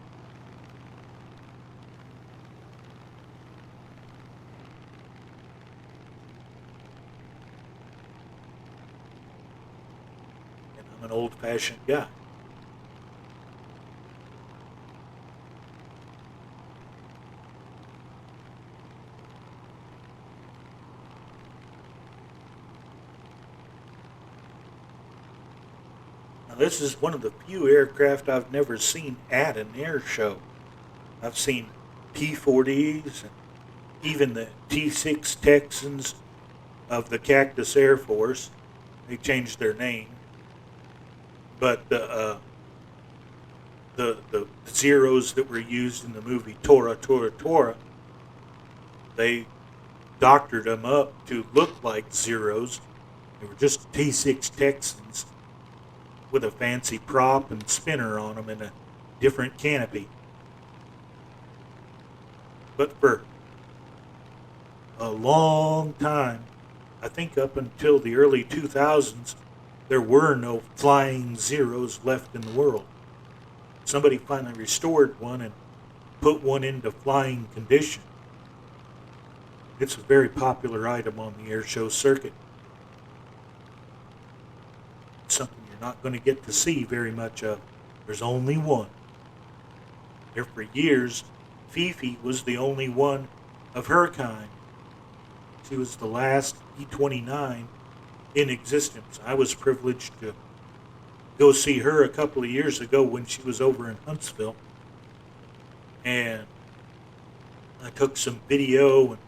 A: And I'm an old-fashioned guy. This is one of the few aircraft I've never seen at an air show. I've seen T-40s and even the T-6 Texans of the Cactus Air Force. They changed their name. But the Zeros that were used in the movie Tora, Tora, Tora, they doctored them up to look like Zeros. They were just T-6 Texans with a fancy prop and spinner on them and a different canopy. But for a long time, I think up until the early 2000s, there were no flying Zeros left in the world. Somebody finally restored one and put one into flying condition. It's a very popular item on the air show circuit. It's something not going to get to see very much of. There's only one. There for years, Fifi was the only one of her kind. She was the last E-29 in existence. I was privileged to go see her a couple of years ago when she was over in Huntsville. And I took some video and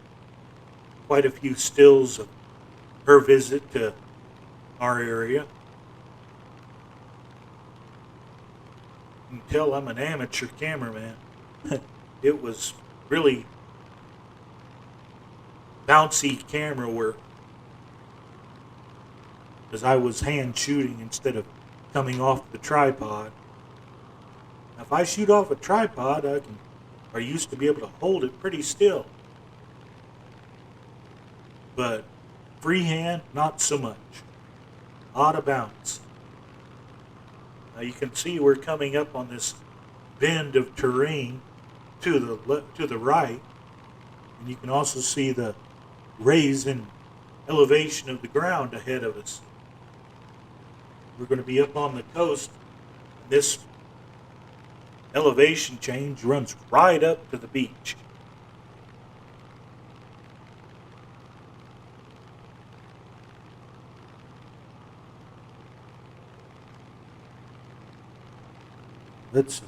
A: quite a few stills of her visit to our area. You can tell I'm an amateur cameraman. It was really bouncy camera work because I was hand shooting instead of coming off the tripod. Now, if I shoot off a tripod, I used to be able to hold it pretty still. But freehand, not so much. A lot of bounce. Now you can see we're coming up on this bend of terrain to the right, and you can also see the raise in elevation of the ground ahead of us. We're going to be up on the coast. This elevation change runs right up to the beach. This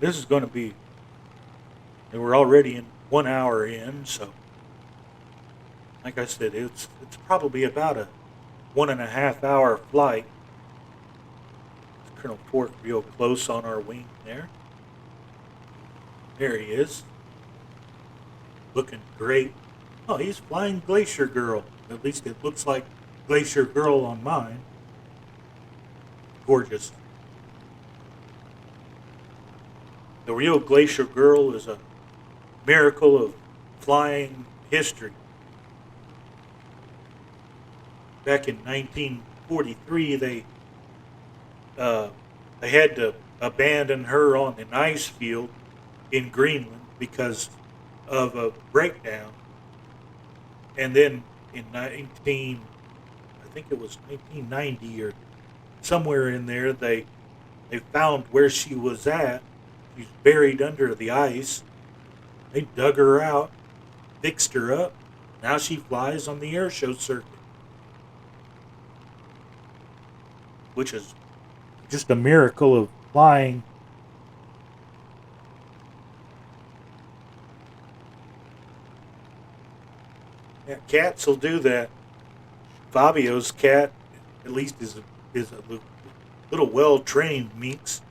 A: is going to be, and we're already in 1 hour in, so like I said, it's probably about a 1.5 hour flight. Colonel Fork real close on our wing there. There he is, looking great. Oh, he's flying Glacier Girl. At least it looks like Glacier Girl on mine. Gorgeous. The real Glacier Girl is a miracle of flying history. Back in 1943, uh, they had to abandon her on an ice field in Greenland because of a breakdown. And then in I think it was 1990 or somewhere in there, they found where she was at. She's buried under the ice. They dug her out, fixed her up. Now she flies on the air show circuit, which is just a miracle of flying. Yeah, cats will do that. Fabio's cat, at least, is a little well trained minx.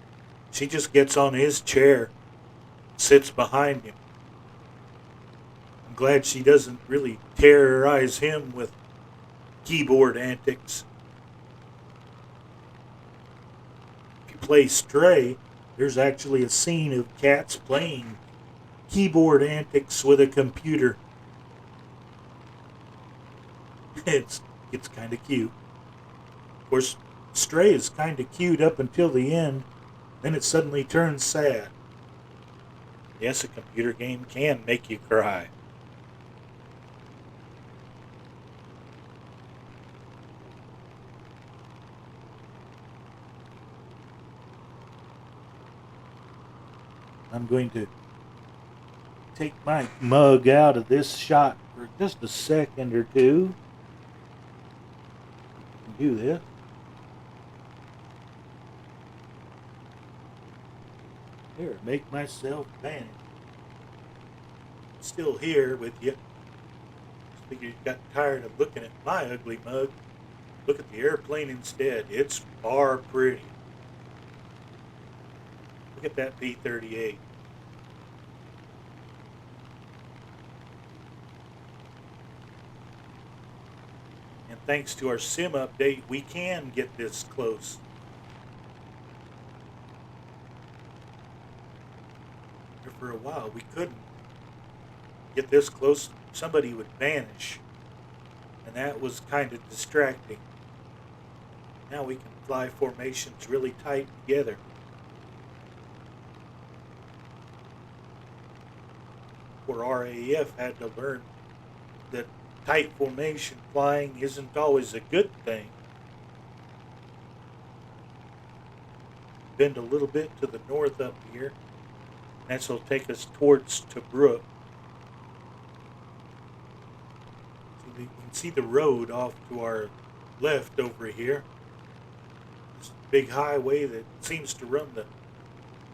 A: She just gets on his chair, sits behind him. I'm glad she doesn't really terrorize him with keyboard antics. If you play Stray, there's actually a scene of cats playing keyboard antics with a computer. It's kind of cute. Of course, Stray is kind of cute up until the end, then it suddenly turns sad. Yes, a computer game can make you cry. I'm going to take my mug out of this shot for just a second or two. Do this. Here, make myself vanish. Still here with you. Just figured you got tired of looking at my ugly mug. Look at the airplane instead. It's far pretty. Look at that B-38. And thanks to our sim update, we can get this close. For a while, we couldn't get this close. Somebody would vanish, and that was kind of distracting. Now we can fly formations really tight together. Poor RAF had to learn that tight formation flying isn't always a good thing. Bend a little bit to the north up here. This will take us towards Tobruk. So you can see the road off to our left over here. This big highway that seems to run the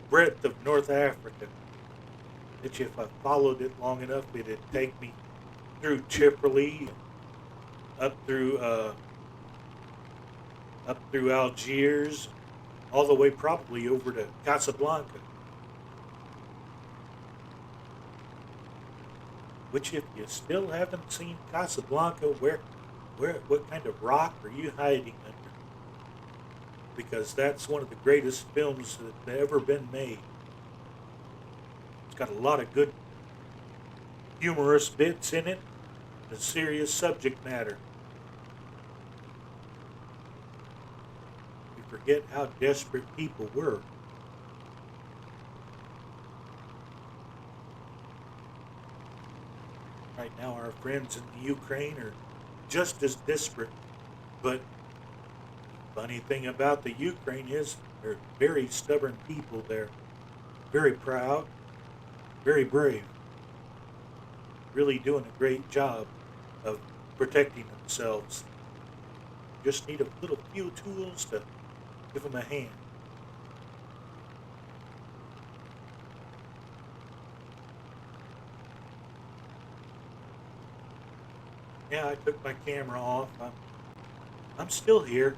A: breadth of North Africa. Which if I followed it long enough, it'd take me through Tripoli, up through Algiers, all the way probably over to Casablanca. Which, if you still haven't seen Casablanca, what kind of rock are you hiding under? Because that's one of the greatest films that ever been made. It's got a lot of good humorous bits in it, and serious subject matter. You forget how desperate people were. Right now, our friends in the Ukraine are just as desperate. But funny thing about the Ukraine is they're very stubborn people. They're very proud, very brave, really doing a great job of protecting themselves. Just need a little few tools to give them a hand. Yeah, I took my camera off. I'm still here.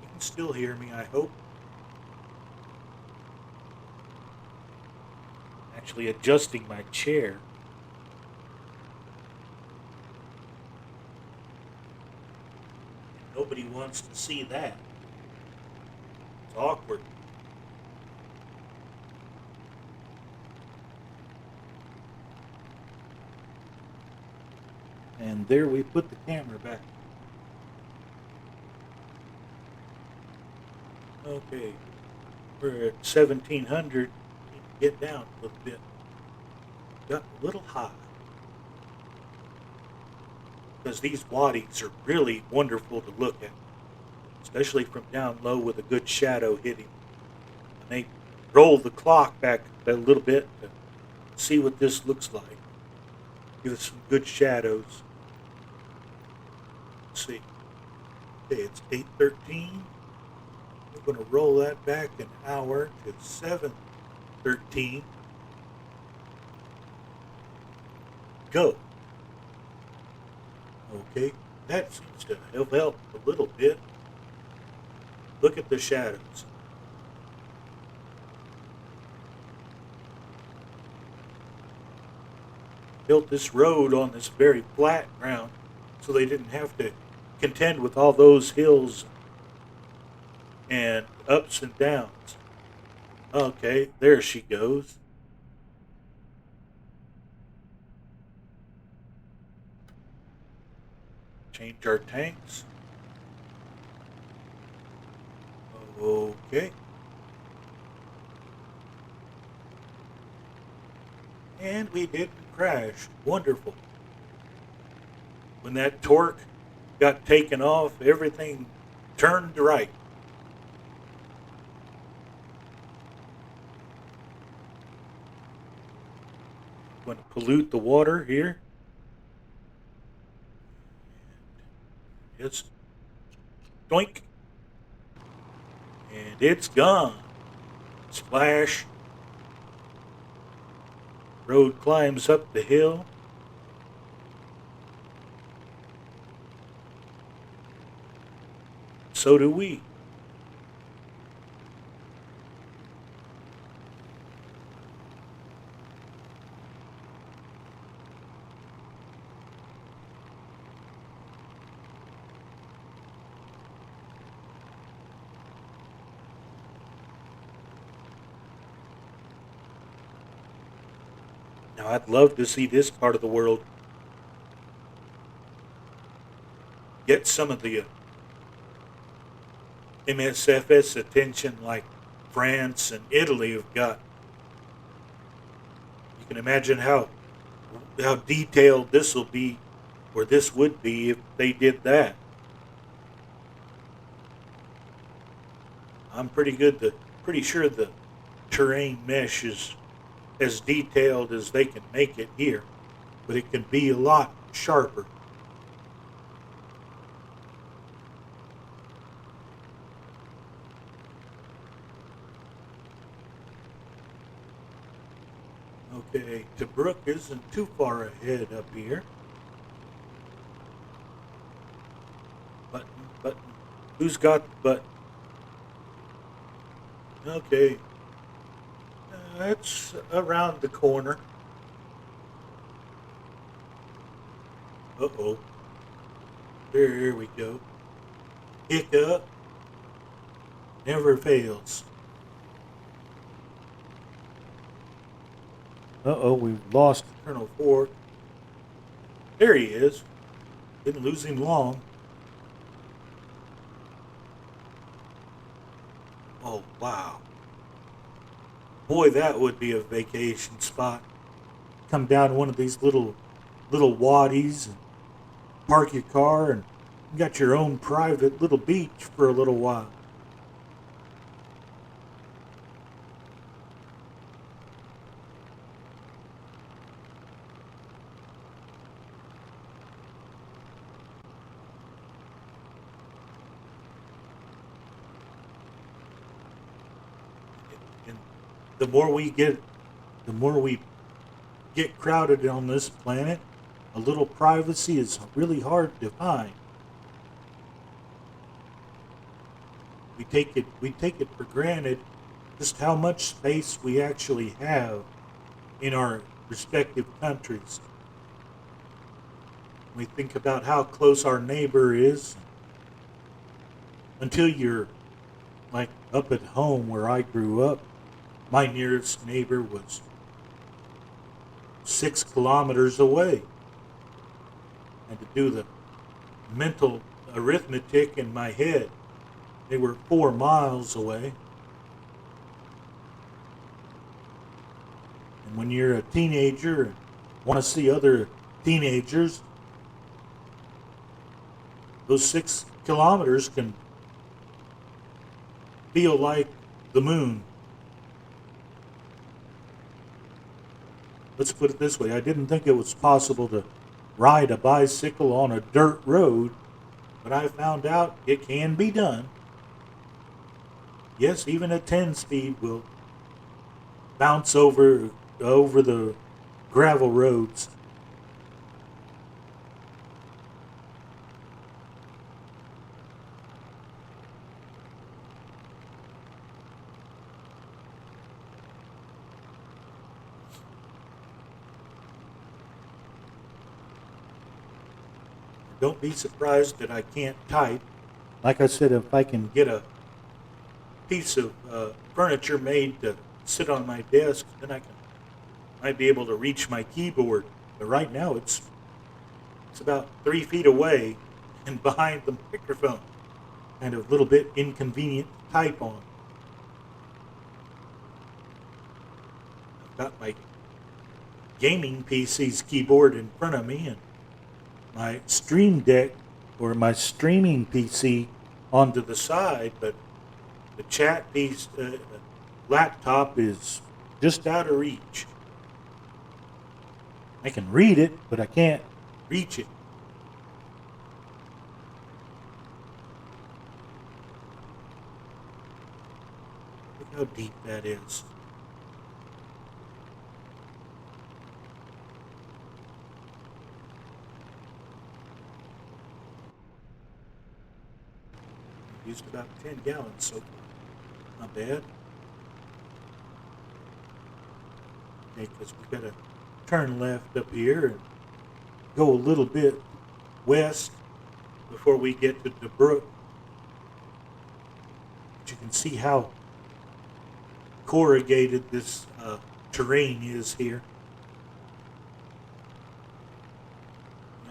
A: You can still hear me, I hope. actually adjusting my chair. Nobody wants to see that. It's awkward. And there we put the camera back. Okay, we're at 1700. Get down a little bit. Got a little high. Because these wadis are really wonderful to look at, especially from down low with a good shadow hitting. And they roll the clock back a little bit to see what this looks like. Give us some good shadows. Let's see. Okay, it's 8:13. We're going to roll that back an hour to 7:13. Go. Okay, that seems to have helped a little bit. Look at the shadows. Built this road on this very flat ground so they didn't have to contend with all those hills and ups and downs. Okay, there she goes. Change our tanks. Okay. And we didn't crash. Wonderful. When that torque got taken off, everything turned right. I'm going to pollute the water here. It's doink. And it's gone. Splash. Road climbs up the hill. So do we. Now, I'd love to see this part of the world get some of the MSFS attention like France and Italy have got. You can imagine how detailed this will be, or this would be, if they did that. I'm pretty sure the terrain mesh is as detailed as they can make it here, but it can be a lot sharper. Okay, Tobruk isn't too far ahead up here. Button. Who's got the button? Okay. That's around the corner. Uh-oh. There we go. Hiccup. Never fails. Uh-oh, we've lost Colonel Ford. There he is. Didn't lose him long. Oh, wow. Boy, that would be a vacation spot. Come down one of these little wadis and park your car and you got your own private little beach for a little while. And the more we get crowded on this planet, a little privacy is really hard to find. We take it for granted just how much space we actually have in our respective countries. We think about how close our neighbor is until you're like up at home where I grew up. My nearest neighbor was 6 kilometers away. I had to do the mental arithmetic in my head. They were 4 miles away. And when you're a teenager and want to see other teenagers, those 6 kilometers can feel like the moon. Let's put it this way. I didn't think it was possible to ride a bicycle on a dirt road, but I found out it can be done. Yes, even a 10-speed will bounce over the gravel roads. Don't be surprised that I can't type. Like I said, if I can get a piece of furniture made to sit on my desk, then might be able to reach my keyboard. But right now it's about 3 feet away and behind the microphone. Kind of a little bit inconvenient to type on. I've got my gaming PC's keyboard in front of me and my Stream Deck or my streaming PC onto the side, but the chat piece laptop is just out of reach. I can read it, but I can't reach it. Look how deep that is. Used about 10 gallons so far. Not bad. Okay, because we've got to turn left up here and go a little bit west before we get to Tobruk. But you can see how corrugated this terrain is here.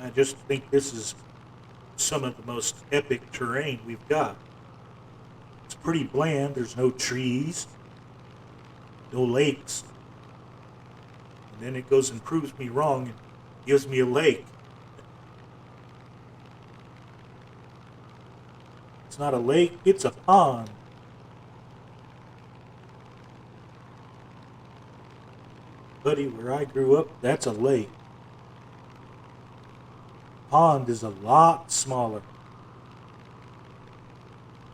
A: I just think this is some of the most epic terrain we've got. It's pretty bland. There's no trees, no lakes. And then it goes and proves me wrong and gives me a lake. It's not a lake, it's a pond. Buddy, where I grew up, that's a lake. Pond is a lot smaller.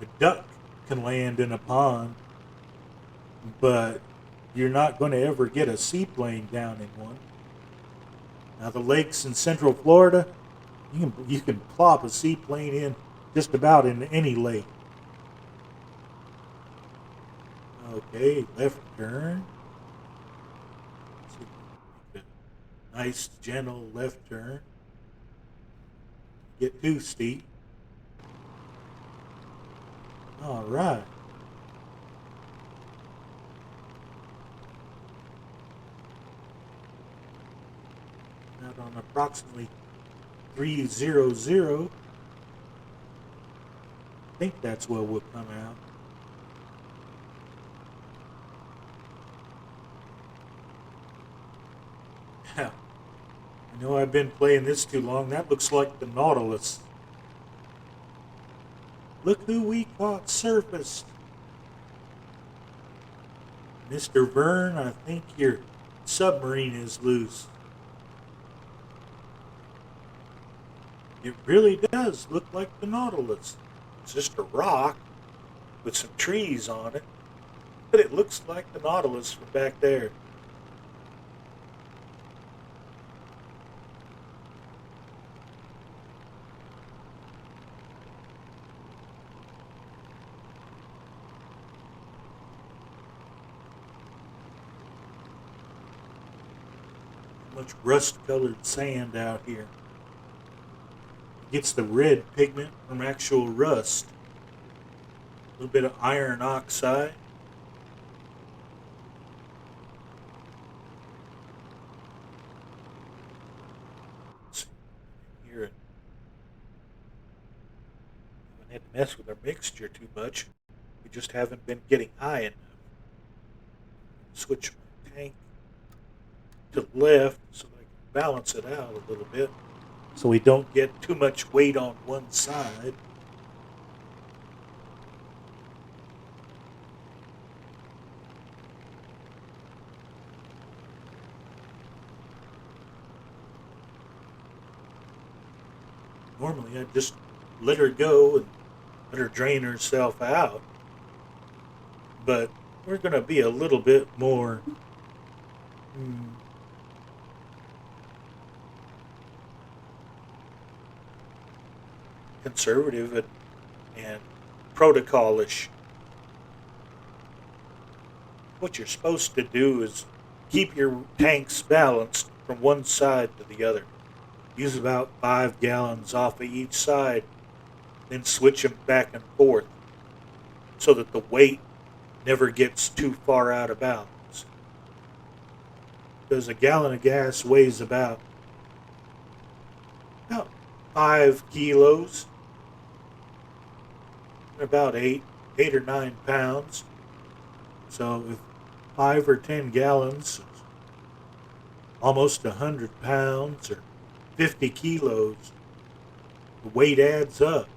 A: A duck can land in a pond, but you're not going to ever get a seaplane down in one. Now the lakes in Central Florida, you can plop a seaplane in just about in any lake. Okay, left turn. Nice gentle left turn. Get too steep. All right. Out on approximately 300. I think that's where we'll come out. Yeah. I know I've been playing this too long. That looks like the Nautilus. Look who we caught surfaced. Mr. Vern, I think your submarine is loose. It really does look like the Nautilus. It's just a rock with some trees on it, but it looks like the Nautilus from back there. much rust-colored sand out here. It gets the red pigment from actual rust. A little bit of iron oxide. Let's see here. I haven't had to mess with our mixture too much. We just haven't been getting high enough. Switch my tank to the left so that I can balance it out a little bit so we don't get too much weight on one side. Normally I just let her go and let her drain herself out, but we're going to be a little bit more conservative and protocolish. What you're supposed to do is keep your tanks balanced from one side to the other. Use about 5 gallons off of each side, then switch them back and forth so that the weight never gets too far out of balance. Because a gallon of gas weighs about 5 kilos, about 8 or 9 pounds. So if 5 or 10 gallons, almost 100 pounds or 50 kilos, the weight adds up.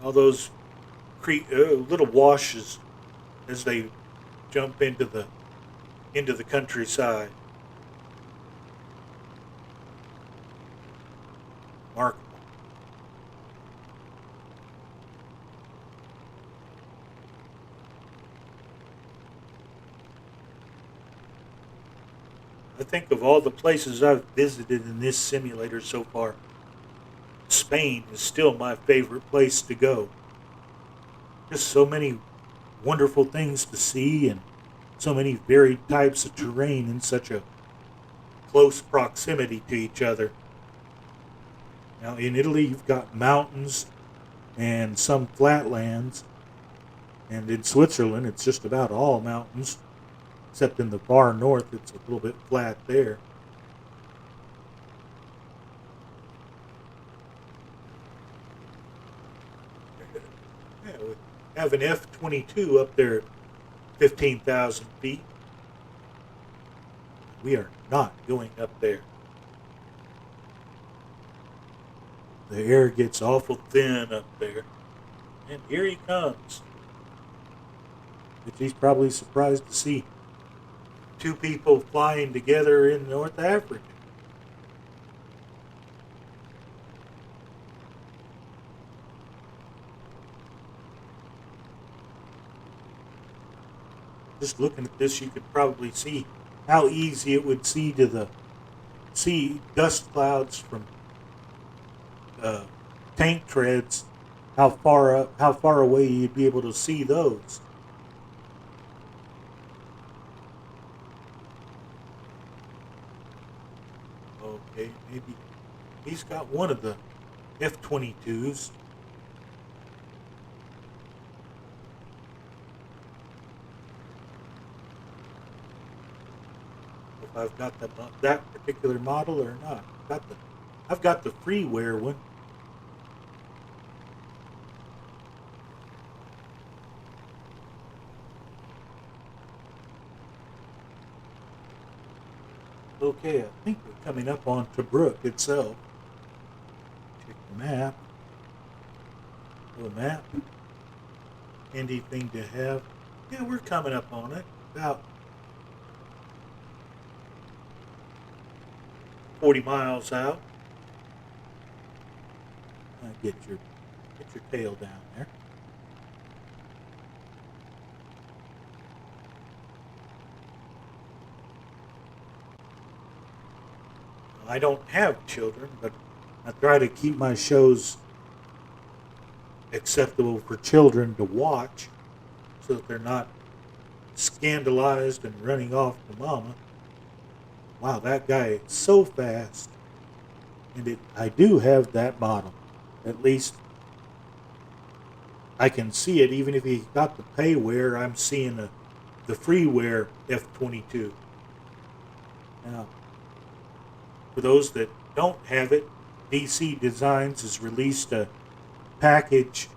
A: All those little washes as they jump into the countryside. Remarkable. I think of all the places I've visited in this simulator so far, Spain is still my favorite place to go. Just so many wonderful things to see and so many varied types of terrain in such a close proximity to each other. Now in Italy you've got mountains and some flatlands, and in Switzerland it's just about all mountains, except in the far north it's a little bit flat there. Yeah, we have an F-22 up there at 15,000 feet. We are not going up there. The air gets awful thin up there. And here he comes. But he's probably surprised to see 2 people flying together in North Africa. Just looking at this, you could probably see how easy it would see dust clouds from tank treads. How far away you'd be able to see those. Okay, maybe he's got one of the F-22s. If I've got that particular model or not. I've got the freeware one. Okay, I think we're coming up on Tobruk itself. Check the map. The map. Handy thing to have. Yeah, we're coming up on it. About 40 miles out. Get your tail down there. I don't have children, but I try to keep my shows acceptable for children to watch so that they're not scandalized and running off to mama. Wow, that guy is so fast. And I do have that model. At least I can see it, even if he got the payware, I'm seeing the freeware F-22. Now, for those that don't have it, DC Designs has released a package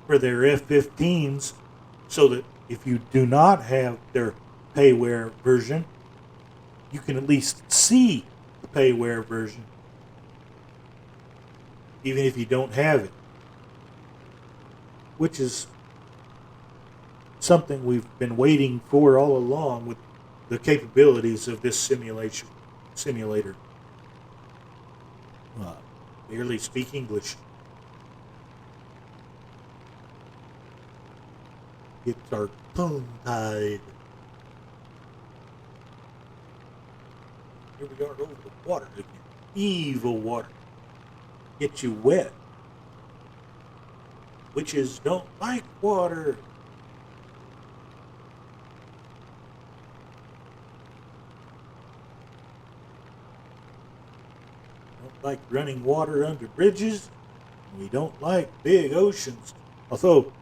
A: for their F-15s so that if you do not have their payware version, you can at least see the payware version, even if you don't have it, which is something we've been waiting for all along with the capabilities of this simulator. Barely speak English. It's our tongue tied. Here we are over the water again. Evil water. Get you wet. Witches don't like water. Don't like running water under bridges. We don't like big oceans. Although,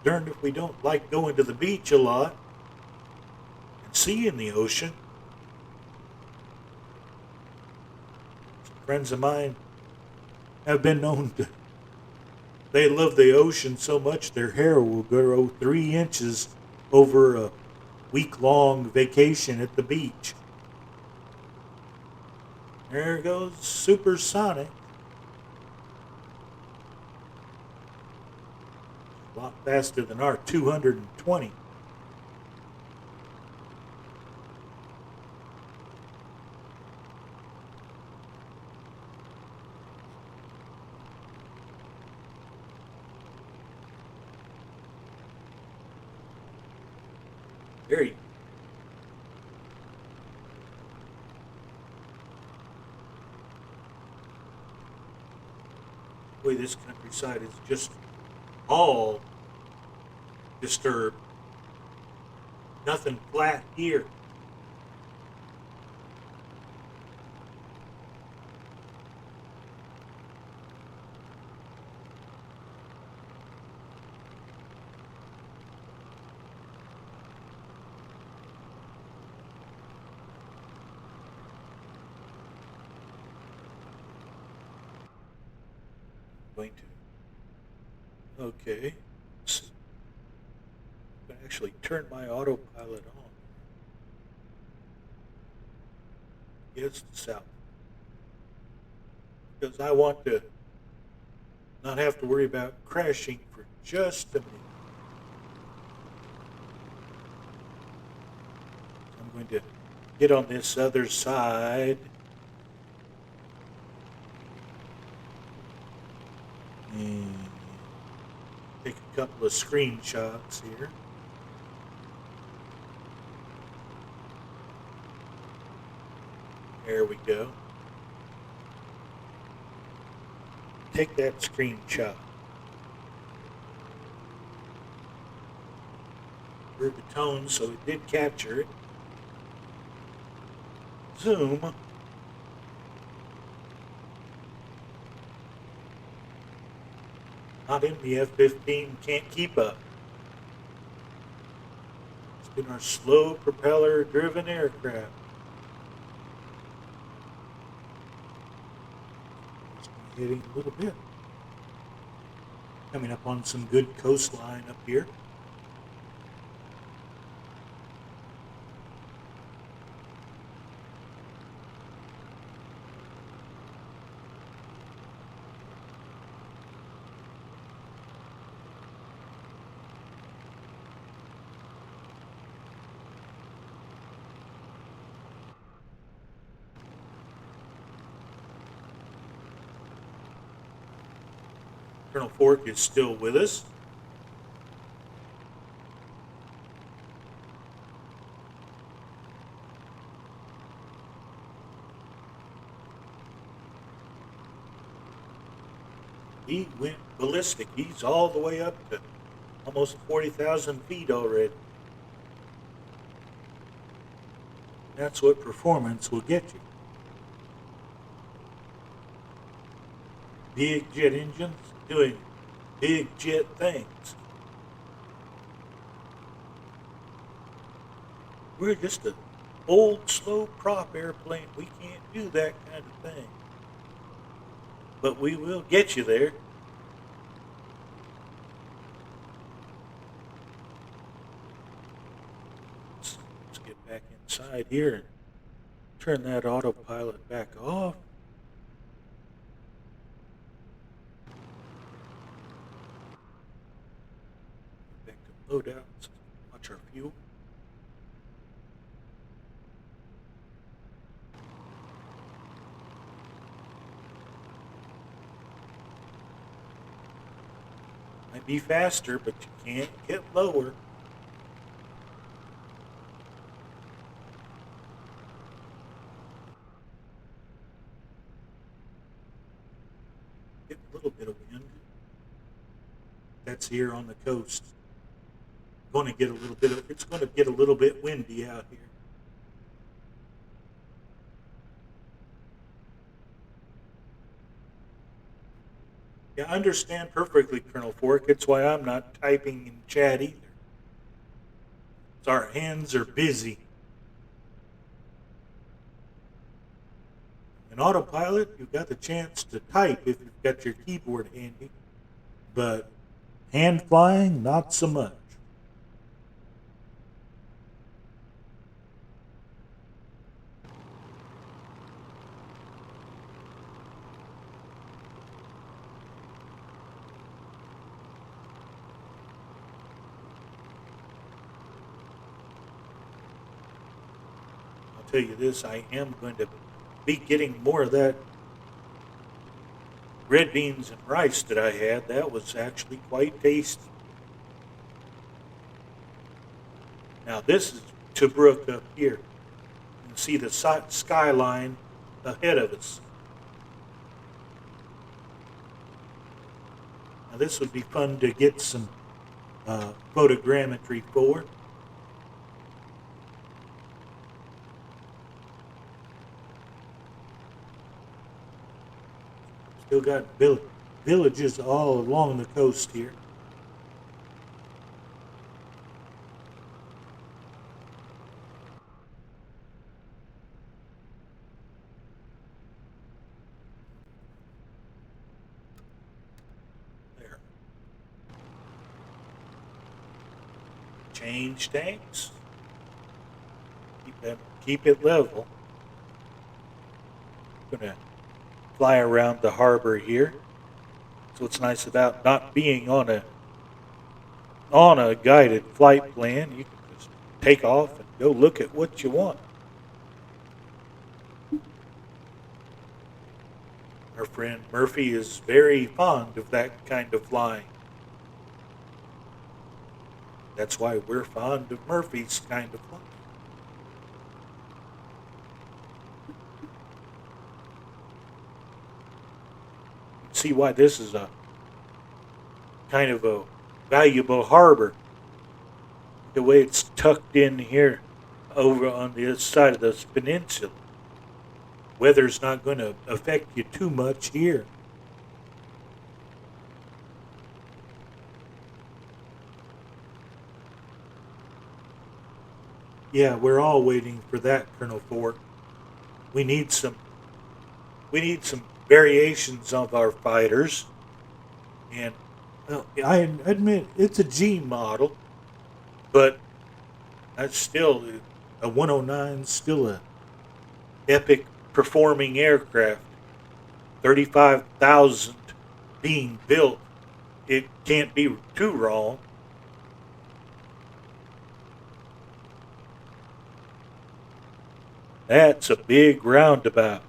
A: darned if we don't like going to the beach a lot and seeing the ocean. Some friends of mine have been known to, they love the ocean so much their hair will grow 3 inches over a week-long vacation at the beach. There goes Supersonic. A lot faster than our 220. Very. Boy, this countryside is just all disturbed. Nothing flat here. Going to. Okay. So I can actually turn my autopilot on. Yes, south. Because I want to not have to worry about crashing for just a minute. I'm going to get on this other side. And take a couple of screenshots here. There we go. Take that screenshot. Heard the tone, so it did capture it. Zoom. Not in the F-15, can't keep up. It's been our slow propeller-driven aircraft. Hitting a little bit. Coming up on some good coastline up here. Colonel Fork is still with us. He went ballistic. He's all the way up to almost 40,000 feet already. That's what performance will get you. Big jet engines doing big jet things. We're just an old, slow prop airplane. We can't do that kind of thing. But we will get you there. Let's get back inside here and turn that autopilot back off. Get back to loadouts. Watch our fuel. Might be faster, but you can't get lower. Get a little bit of wind. That's here on the coast. Going to get a little bit of. It's going to get a little bit windy out here. Yeah, I understand perfectly, Colonel Fork. It's why I'm not typing in chat either. So our hands are busy. In autopilot, you've got the chance to type if you've got your keyboard handy, but hand flying, not so much. I'll tell you this, I am going to be getting more of that red beans and rice that I had. That was actually quite tasty. Now this is Tobruk up here. You can see the skyline ahead of us. Now this would be fun to get some photogrammetry for. Still got villages all along the coast here. There. Change tanks. Keep it level. Gonna fly around the harbor here. So what's nice about not being on a guided flight plan, you can just take off and go look at what you want. Our friend Murphy is very fond of that kind of flying. That's why we're fond of Murphy's kind of flying. See why this is a kind of a valuable harbor. The way it's tucked in here over on the other side of this peninsula. Weather's not going to affect you too much here. Yeah, we're all waiting for that, Colonel Ford. We need some variations of our fighters. And well, I admit it's a G model, but that's still a 109 is still a epic performing aircraft. 35,000 being built. It can't be too wrong. That's a big roundabout.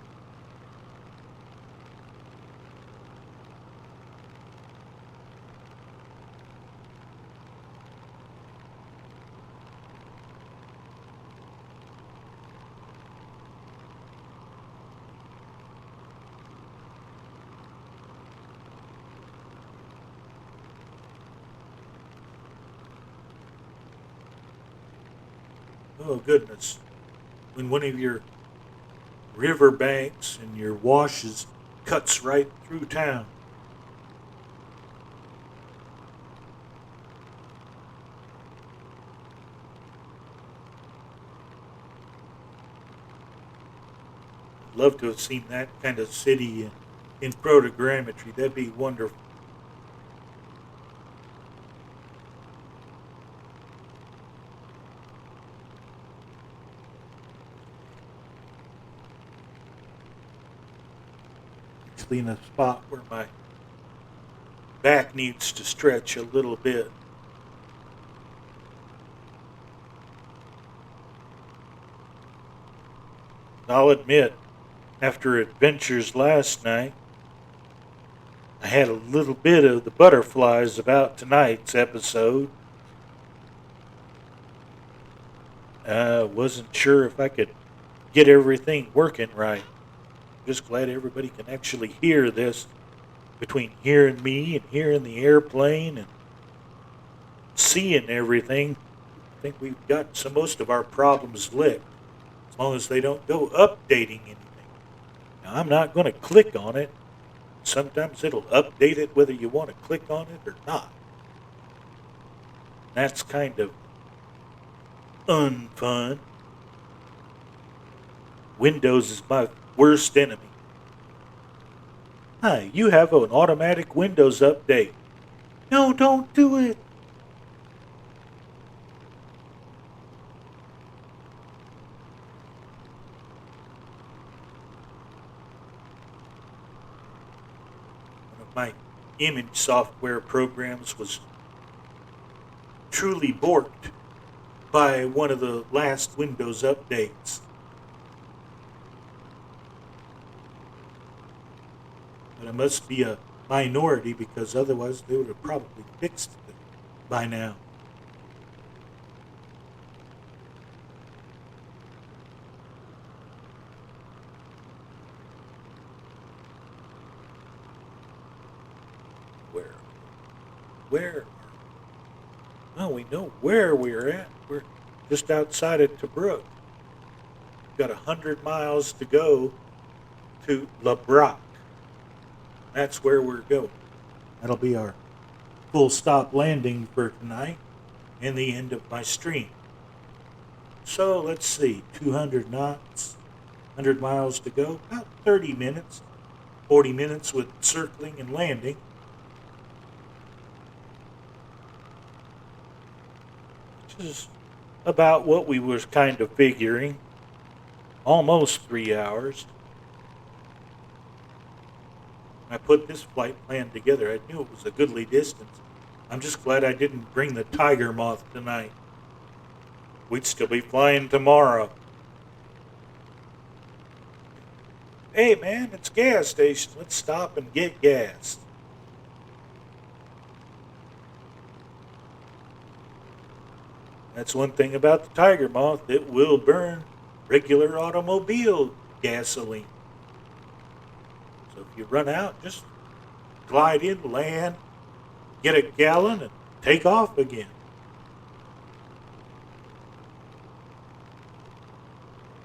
A: Oh, goodness. When one of your river banks and your washes cuts right through town. I'd love to have seen that kind of city in photogrammetry. That'd be wonderful. Actually, in a spot where my back needs to stretch a little bit. I'll admit, after adventures last night, I had a little bit of the butterflies about tonight's episode. I wasn't sure if I could get everything working right. I'm just glad everybody can actually hear this between hearing me and hearing the airplane and seeing everything. I think we've got most of our problems licked, as long as they don't go updating anything. Now, I'm not going to click on it. Sometimes it'll update it whether you want to click on it or not. That's kind of unfun. Windows is my worst enemy. Hi, you have an automatic Windows update. No, don't do it. One of my image software programs was truly borked by one of the last Windows updates. But I must be a minority because otherwise they would have probably fixed it by now. Where? Well, we know where we're at. We're just outside of Tobruk. We've got 100 miles to go to Tobruk. That's where we're going. That'll be our full stop landing for tonight and the end of my stream. So let's see, 200 knots, 100 miles to go, about 30 minutes, 40 minutes with circling and landing. Which is about what we was kind of figuring. Almost 3 hours. When I put this flight plan together, I knew it was a goodly distance. I'm just glad I didn't bring the tiger moth tonight. We'd still be flying tomorrow. Hey man, it's a gas station. Let's stop and get gas. That's one thing about the tiger moth. It will burn regular automobile gasoline. So if you run out, just glide in, land, get a gallon, and take off again.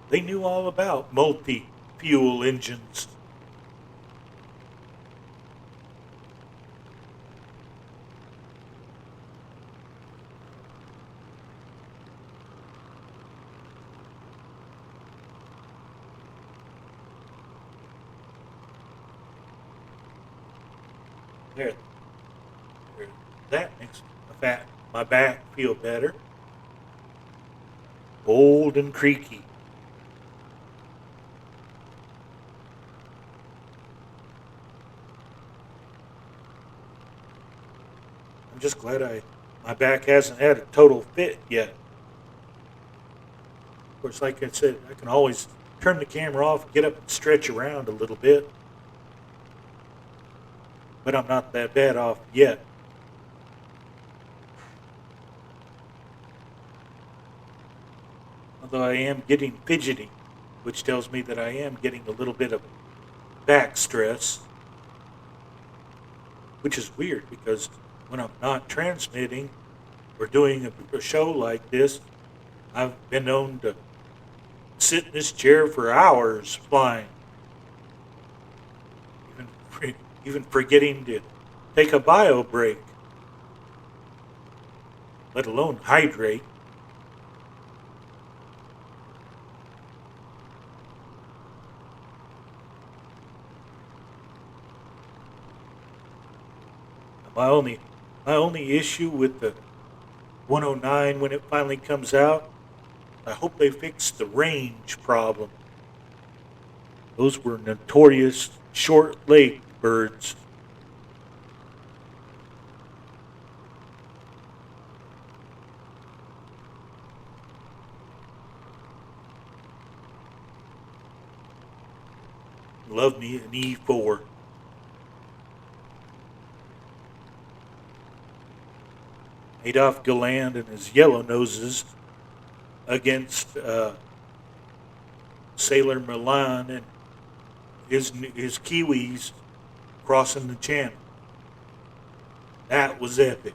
A: They knew all about multi-fuel engines. There. That makes my back feel better. Old and creaky. I'm just glad my back hasn't had a total fit yet. Of course, like I said, I can always turn the camera off, get up and stretch around a little bit. But I'm not that bad off yet. Although I am getting fidgety, which tells me that I am getting a little bit of back stress. Which is weird because when I'm not transmitting or doing a show like this, I've been known to sit in this chair for hours flying, even even forgetting to take a bio break, let alone hydrate. My only my only issue with the 109 when it finally comes out, I hope they fix the range problem. Those were notorious short-legged birds. Love me an E4. Adolph Galland and his yellow noses against Sailor Milan and his Kiwis crossing the channel. That was epic.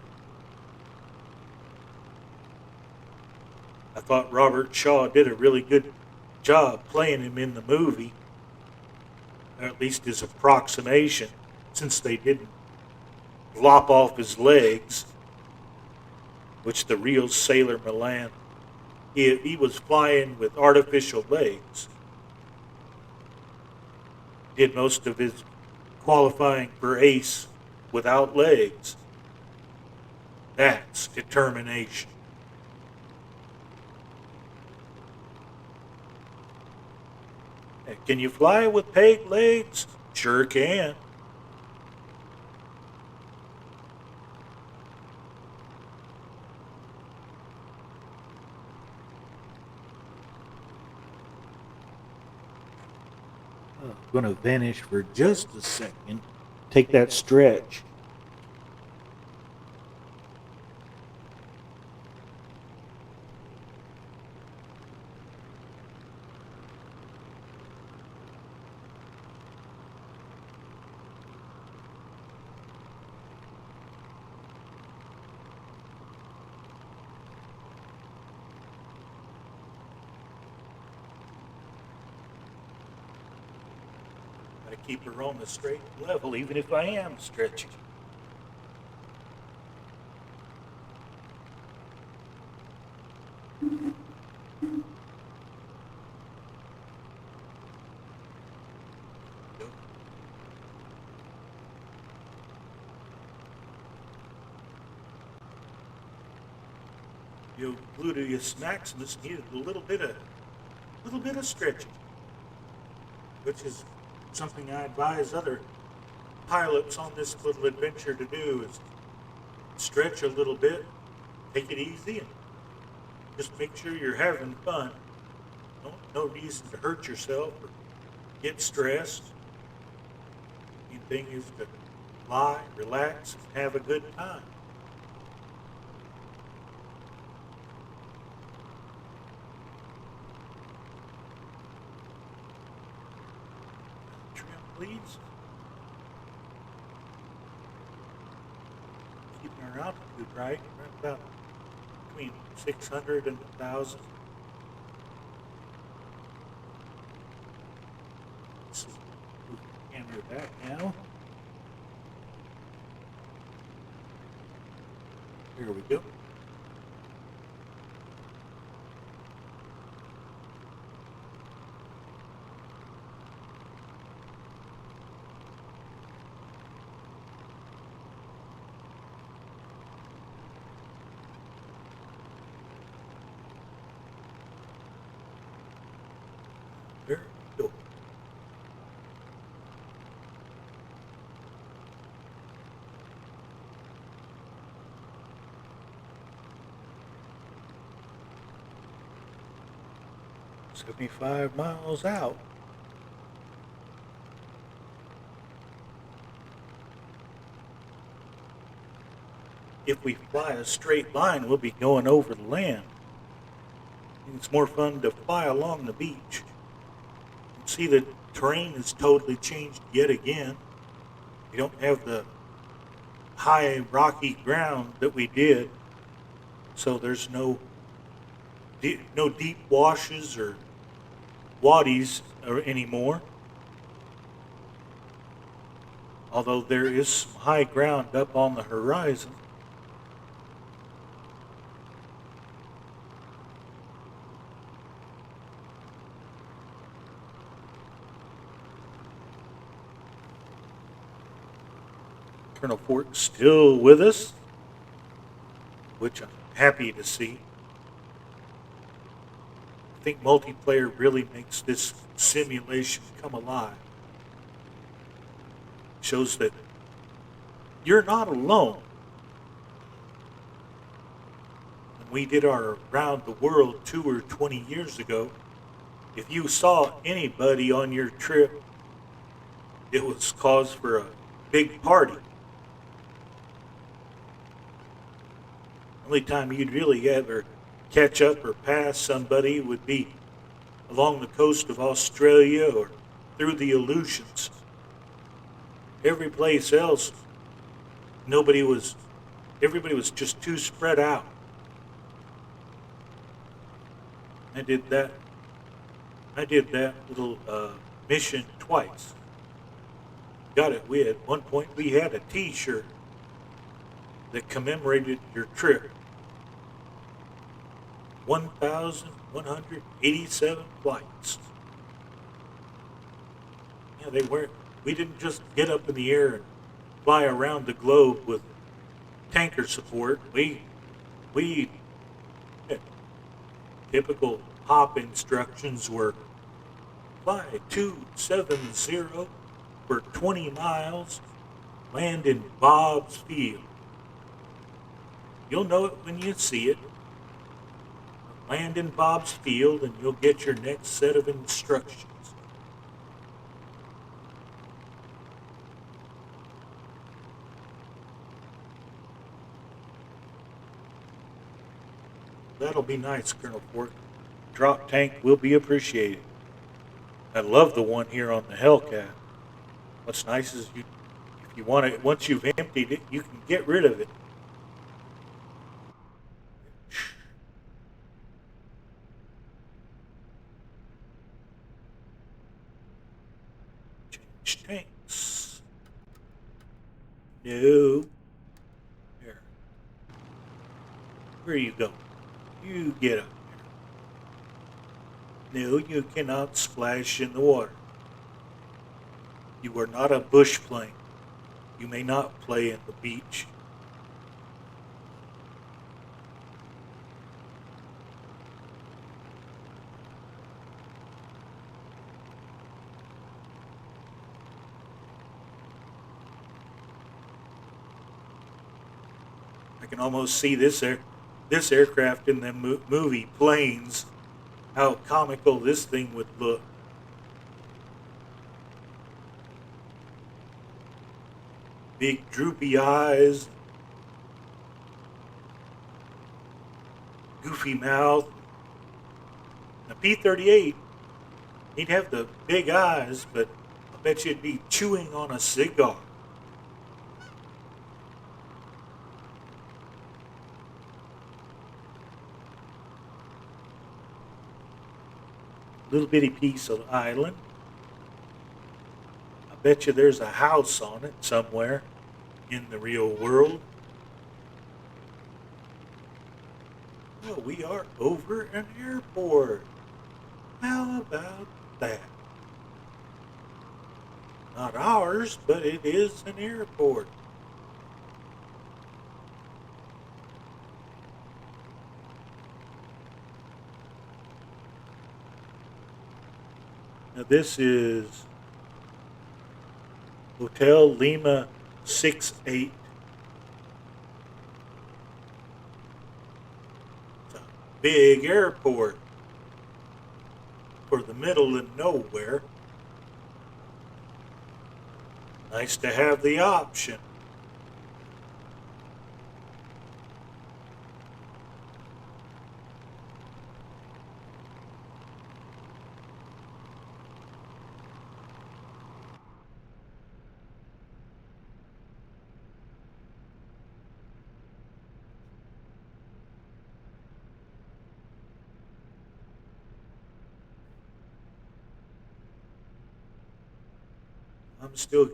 A: I thought Robert Shaw did a really good job playing him in the movie, or at least his approximation, since they didn't lop off his legs, which the real Sailor Milan, he was flying with artificial legs. Did most of his qualifying for ace without legs. That's determination. Hey, can you fly with peg legs? Sure can. I'm going to vanish for just a second. Take that stretch. Gotta keep her on the straight level, even if I am stretching. Your gluteus maximus needed a little bit of stretching, which is something I advise other pilots on this little adventure to do: is stretch a little bit, take it easy, and just make sure you're having fun. No reason to hurt yourself or get stressed. Main thing is to lie, relax, and have a good time. Trim, please. Keeping our altitude right about between 600 and 1,000. Move the camera back now. Here we go. There we go. $75 miles out. If we fly a straight line, we'll be going over the land. It's more fun to fly along the beach. See, the terrain has totally changed yet again. We don't have the high rocky ground that we did, so there's no no deep washes or waddies anymore. Although there is some high ground up on the horizon. Colonel Fort still with us, which I'm happy to see. I think multiplayer really makes this simulation come alive. Shows that you're not alone. When we did our Round the World tour 20 years ago, if you saw anybody on your trip, it was cause for a big party. Only time you'd really ever catch up or pass somebody would be along the coast of Australia or through the Aleutians. Every place else, everybody was just too spread out. I did that. I did that little mission twice. Got it. At one point we had a T-shirt that commemorated your trip. 1,187 flights. Yeah, they weren't. We didn't just get up in the air and fly around the globe with tanker support. We typical hop instructions were fly 270 for 20 miles, land in Bob's Field. You'll know it when you see it. Land in Bob's Field and you'll get your next set of instructions. That'll be nice, Colonel Fort. Drop tank will be appreciated. I love the one here on the Hellcat. What's nice is if you want it, once you've emptied it, you can get rid of it. Change tanks. No. Here. Where you go? You get up there. No, you cannot splash in the water. You are not a bush plane. You may not play in the beach. I can almost see this aircraft in the movie Planes. How comical this thing would look. Big droopy eyes, goofy mouth. The P-38, he'd have the big eyes, but I bet you'd be chewing on a cigar. Little bitty piece of island. I bet you there's a house on it somewhere in the real world. Well, we are over an airport. How about that? Not ours, but it is an airport. Now this is Hotel Lima 68. It's a big airport for the middle of nowhere. Nice to have the option. I'm still,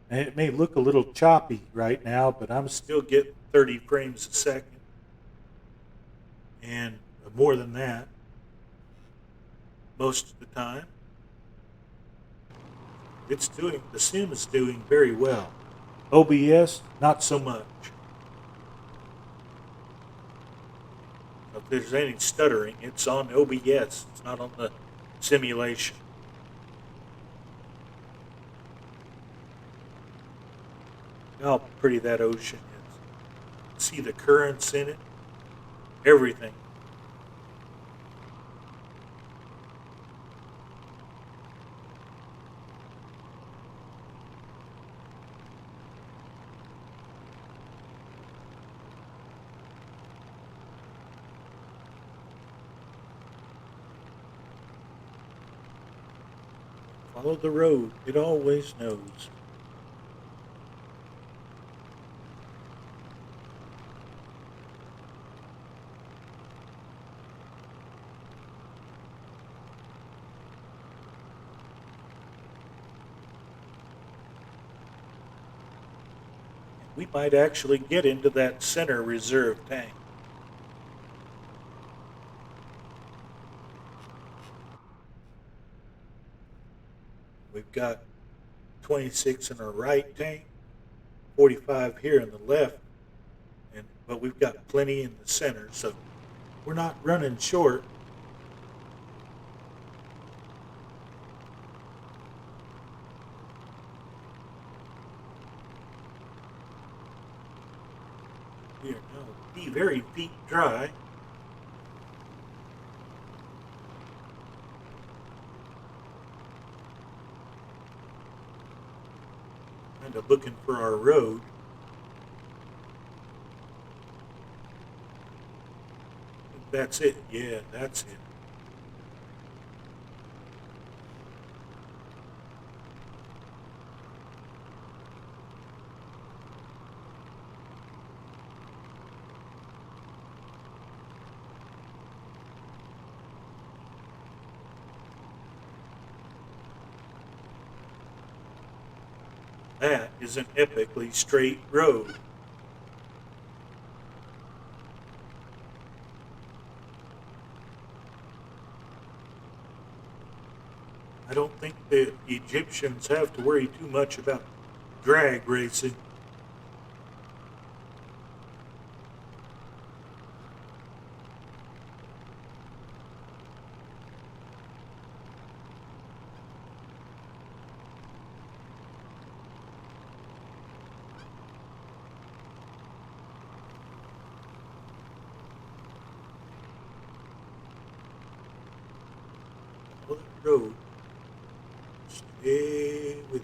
A: it may look a little choppy right now, but I'm still getting 30 frames a second and more than that most of the time. The sim is doing very well. OBS, not so much. If there's any stuttering, it's on OBS. It's not on the simulation. How pretty that ocean is. See the currents in it? Everything. Follow the road. It always knows. We might actually get into that center reserve tank. We've got 26 in our right tank, 45 here in the left, but we've got plenty in the center, so we're not running short. We are now be very feet dry. Kind of looking for our road. That's it. Yeah, that's it. That is an epically straight road. I don't think the Egyptians have to worry too much about drag racing. Follow the road. Stay with it.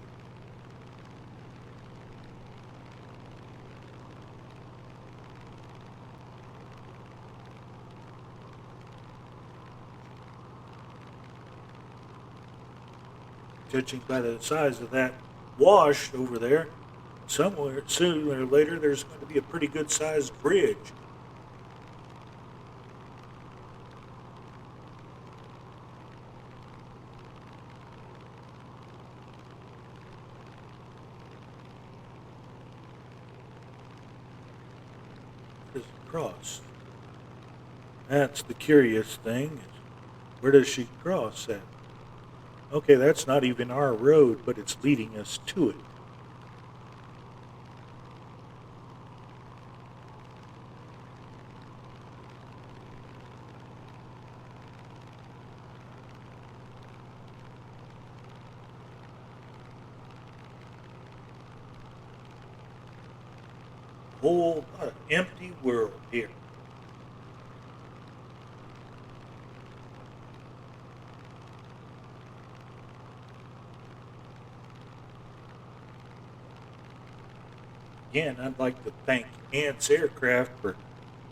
A: Judging by the size of that wash over there, somewhere sooner or later there's going to be a pretty good sized bridge. Where does it cross? That's the curious thing. Where does she cross at? Okay, that's not even our road, but it's leading us to it. Whole empty world here. Again, I'd like to thank Ants Aircraft for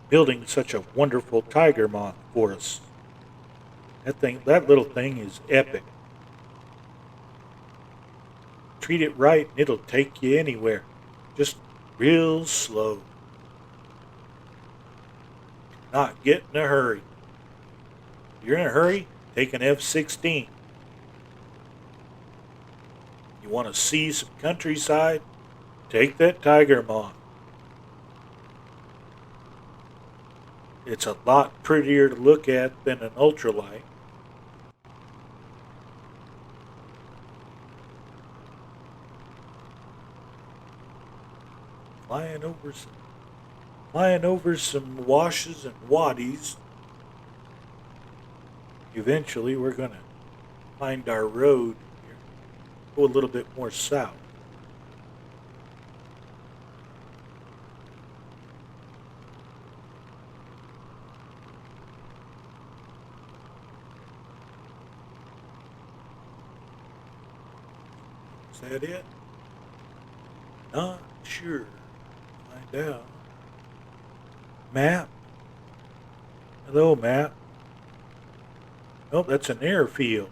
A: building such a wonderful Tiger Moth for us. That little thing is epic. Treat it right and it'll take you anywhere. Just real slow. Not get in a hurry. If you're in a hurry, take an F-16. You want to see some countryside? Take that tiger moth. It's a lot prettier to look at than an ultralight. Flying over some washes and wadis. Eventually, we're going to find our road here. Go a little bit more south. Is that it? Not sure. Find out. Map. Hello, map. Oh, that's an airfield.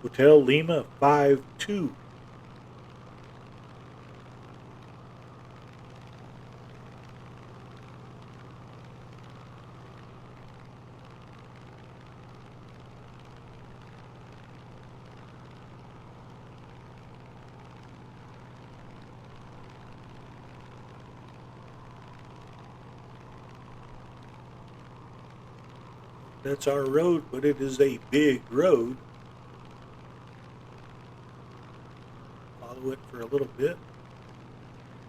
A: Hotel Lima 52. That's our road, but it is a big road. Follow it for a little bit.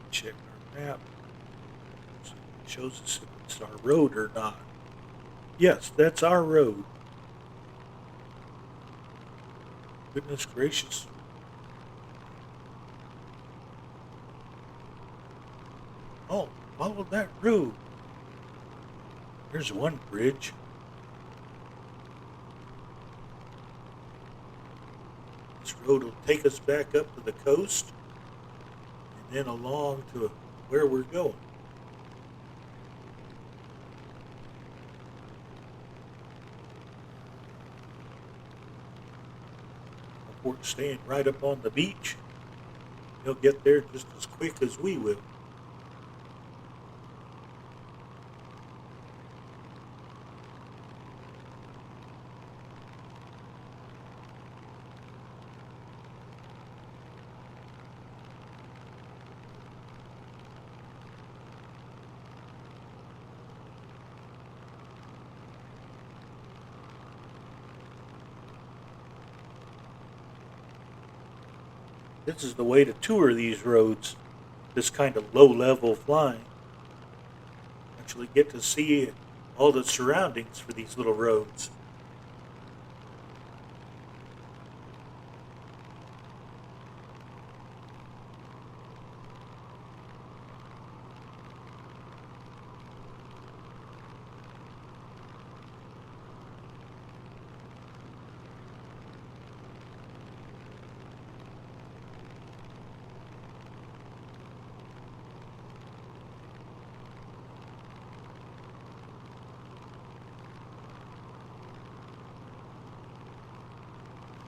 A: Check our map. See if it shows us if it's our road or not. Yes, that's our road. Goodness gracious. Oh, follow that road. There's one bridge. This road will take us back up to the coast and then along to where we're going. We're staying right up on the beach. He'll get there just as quick as we will. This is the way to tour these roads, this kind of low-level flying. Actually get to see all the surroundings for these little roads.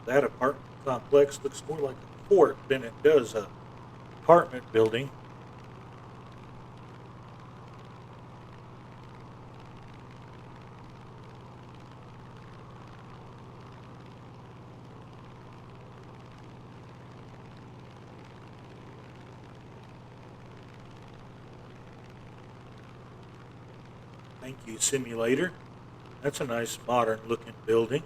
A: That apartment complex looks more like a fort than it does a apartment building. Thank you, simulator. That's a nice modern looking building.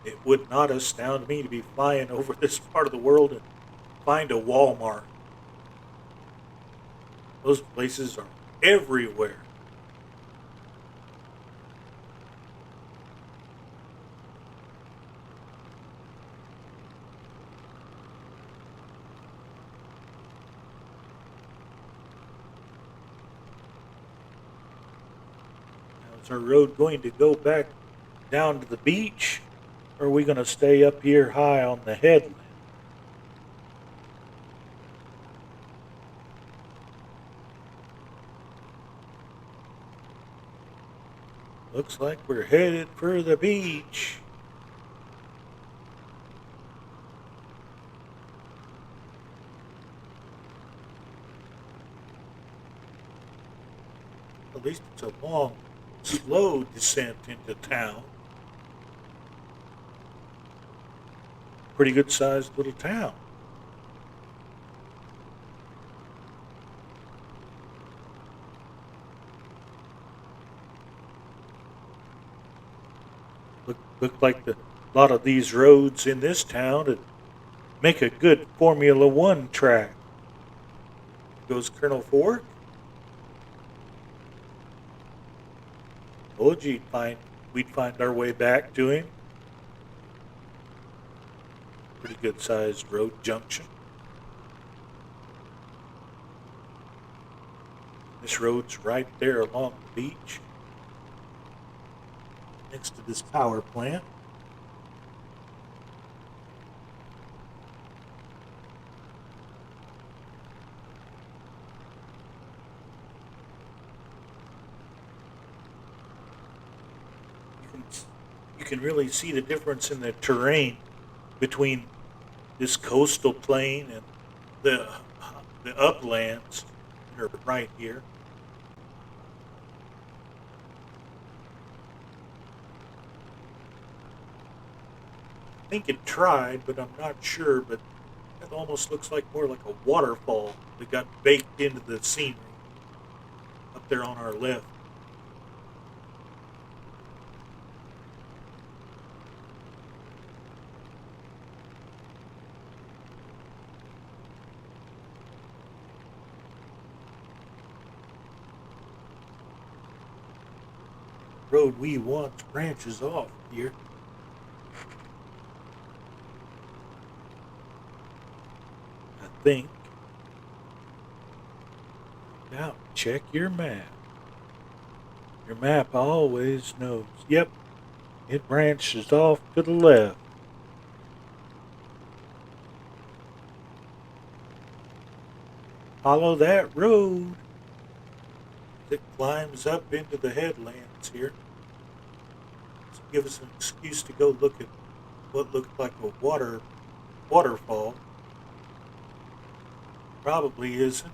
A: It would not astound me to be flying over this part of the world and find a Walmart. Those places are everywhere. Now, is our road going to go back down to the beach? Or are we going to stay up here high on the headland? Looks like we're headed for the beach. At least it's a long slow descent into town. Pretty good sized little town. Look like a lot of these roads in this town would make a good Formula One track. Goes Colonel Ford. Told you we'd find our way back to him. Pretty good sized road junction. This road's right there along the beach, next to this power plant. You can really see the difference in the terrain between this coastal plain and the the uplands that are right here. I think it tried, but I'm not sure. But that almost looks like more like a waterfall that got baked into the scenery up there on our left. Road we once branches off here. I think. Now check your map. Your map always knows. Yep, it branches off to the left. Follow that road that climbs up into the headlands here. So give us an excuse to go look at what looked like a waterfall. Probably isn't.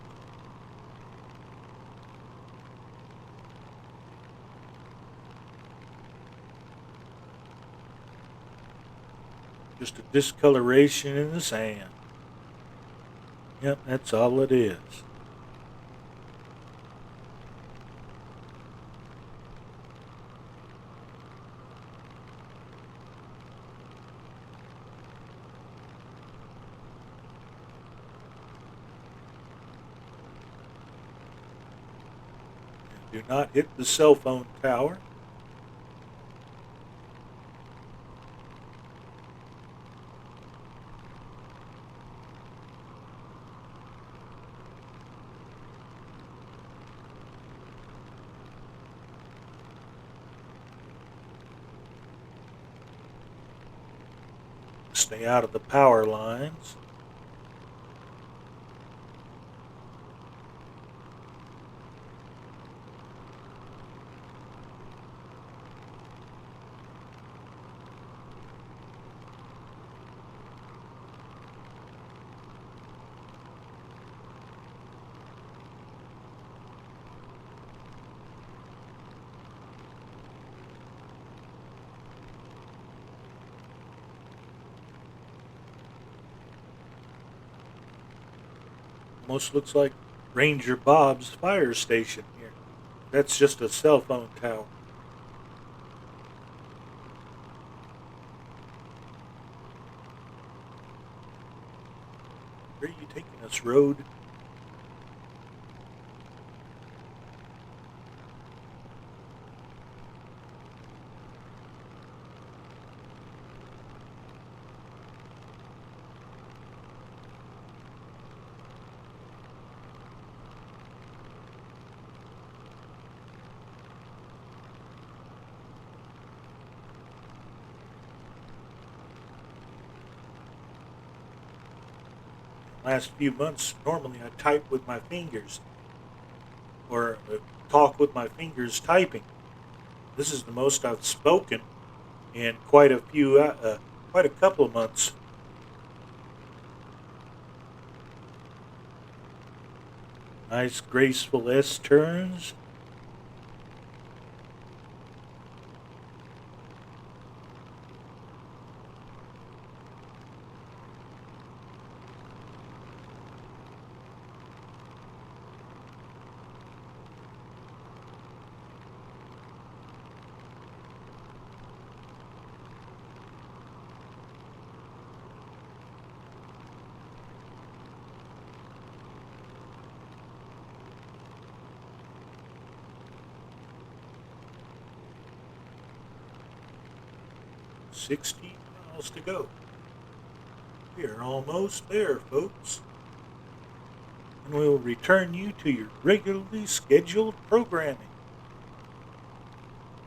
A: Just a discoloration in the sand. Yep, that's all it is. Do not hit the cell phone tower. Stay out of the power lines. Almost looks like Ranger Bob's fire station here. That's just a cell phone tower. Where are you taking us, road? Last few months, normally I type with my fingers or talk with my fingers typing. This is the most I've spoken in quite a couple of months. Nice graceful S turns. 60 miles to go. We're almost there, folks. And we'll return you to your regularly scheduled programming.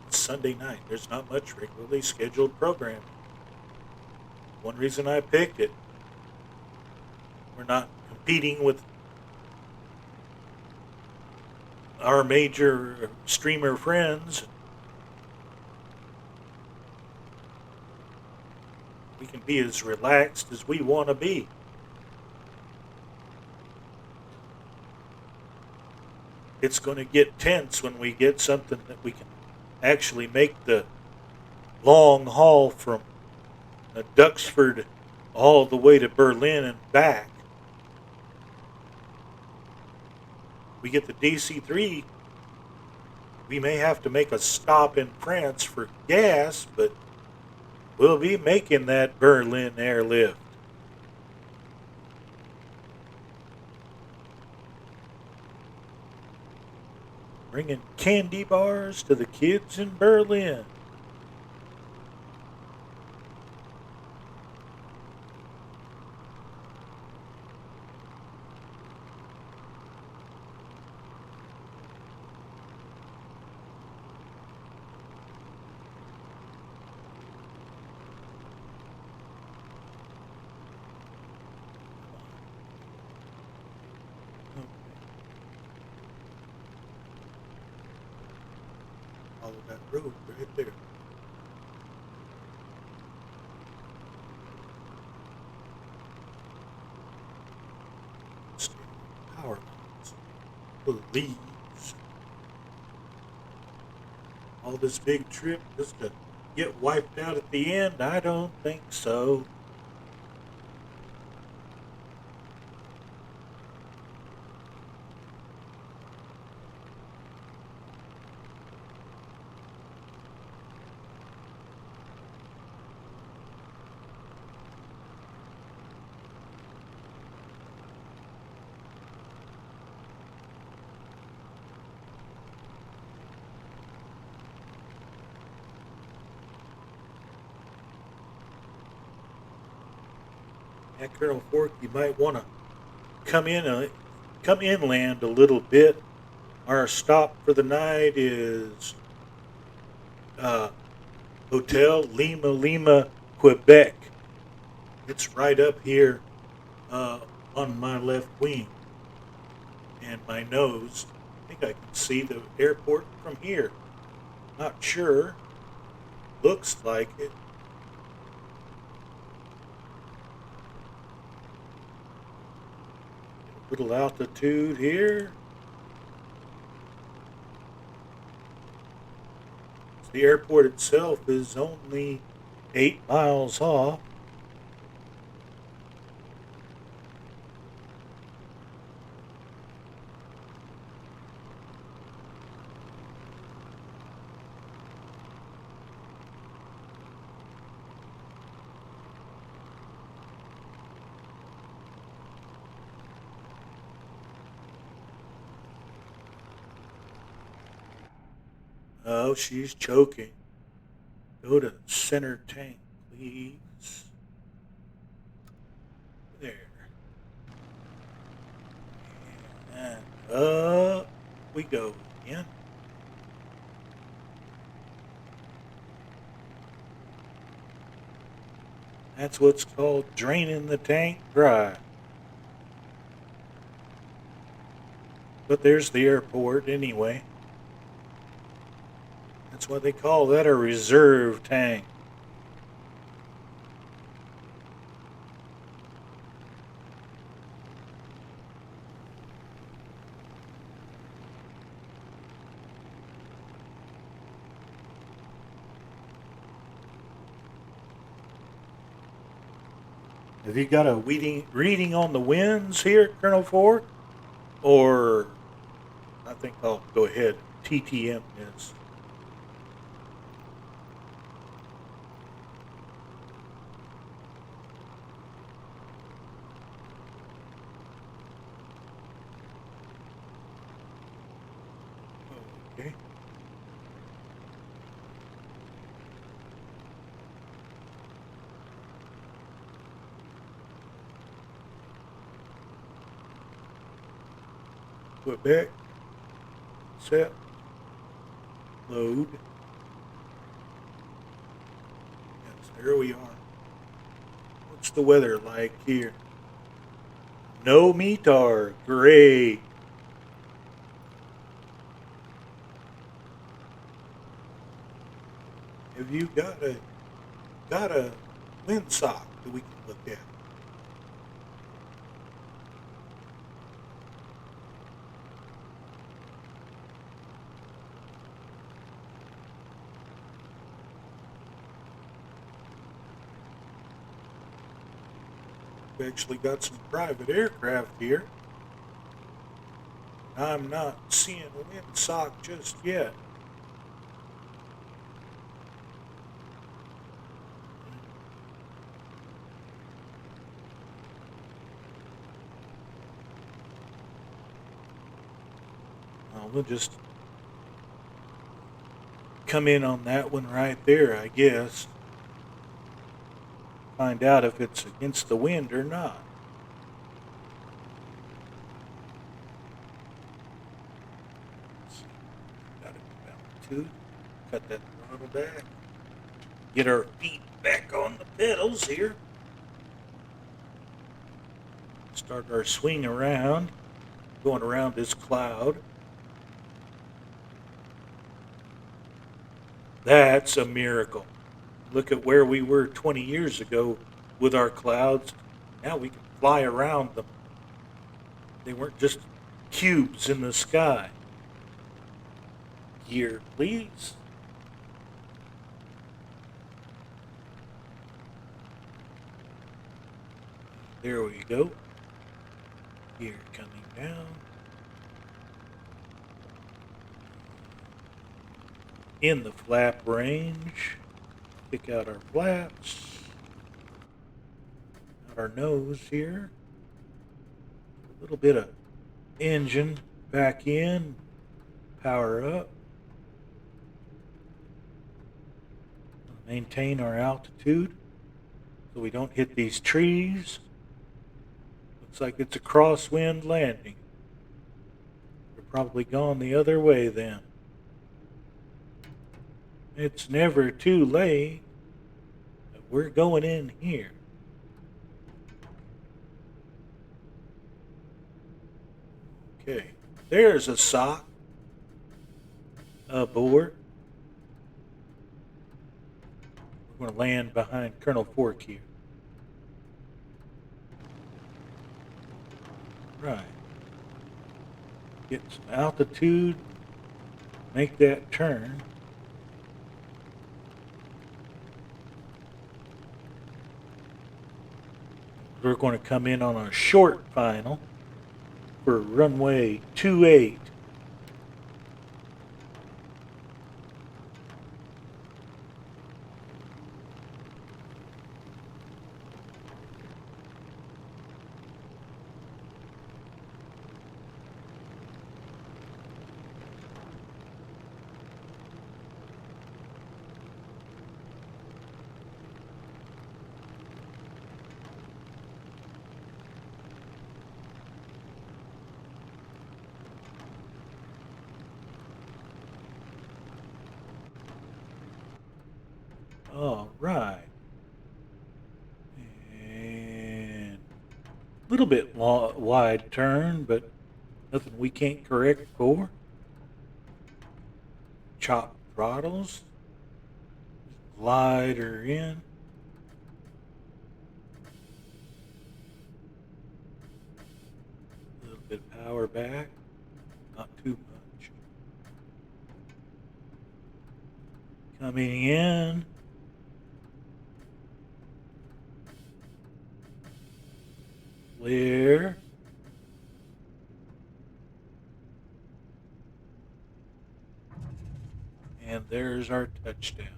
A: It's Sunday night. There's not much regularly scheduled programming. One reason I picked it, we're not competing with our major streamer friends. We can be as relaxed as we want to be. It's going to get tense when we get something that we can actually make the long haul from Duxford all the way to Berlin and back. We get the DC-3, we may have to make a stop in France for gas, but we'll be making that Berlin airlift. Bringing candy bars to the kids in Berlin. Follow that road right there. Power lines. Please. All this big trip just to get wiped out at the end? I don't think so. At Colonel Fork, you might want to come inland a little bit. Our stop for the night is Hotel Lima, Quebec. It's right up here on my left wing and my nose. I think I can see the airport from here. Not sure. Looks like it. Little altitude here. The airport itself is only 8 miles off. Oh, she's choking. Go to center tank, please. There. And up we go again. That's what's called draining the tank dry. But there's the airport anyway. That's what they call that, a reserve tank. Have you got a reading on the winds here at Colonel Ford? Or I think I'll go ahead and TTM this. Okay. Put back. Set. Load. Yes, there we are. What's the weather like here? No meter. Great. Have you got a windsock that we can look at? We've actually got some private aircraft here. I'm not seeing a windsock just yet. We'll just come in on that one right there, I guess. Find out if it's against the wind or not. Gotta go down to cut that throttle back. Get our feet back on the pedals here. Start our swing around, going around this cloud. That's a miracle. Look at where we were 20 years ago with our clouds. Now we can fly around them. They weren't just cubes in the sky. Gear, please. There we go. Gear coming down. In the flap range. Pick out our flaps. Out our nose here. A little bit of engine back in. Power up. Maintain our altitude so we don't hit these trees. Looks like it's a crosswind landing. We're probably gone the other way then. It's never too late. We're going in here. Okay, there's a sock aboard. We're going to land behind Colonel Fork here. Right. Get some altitude. Make that turn. We're going to come in on a short final for runway 28. All right. And a little bit wide turn, but nothing we can't correct for. Chop throttles. Glide her in. A little bit of power back. Not too much. Coming in. Clear. And there's our touchdown.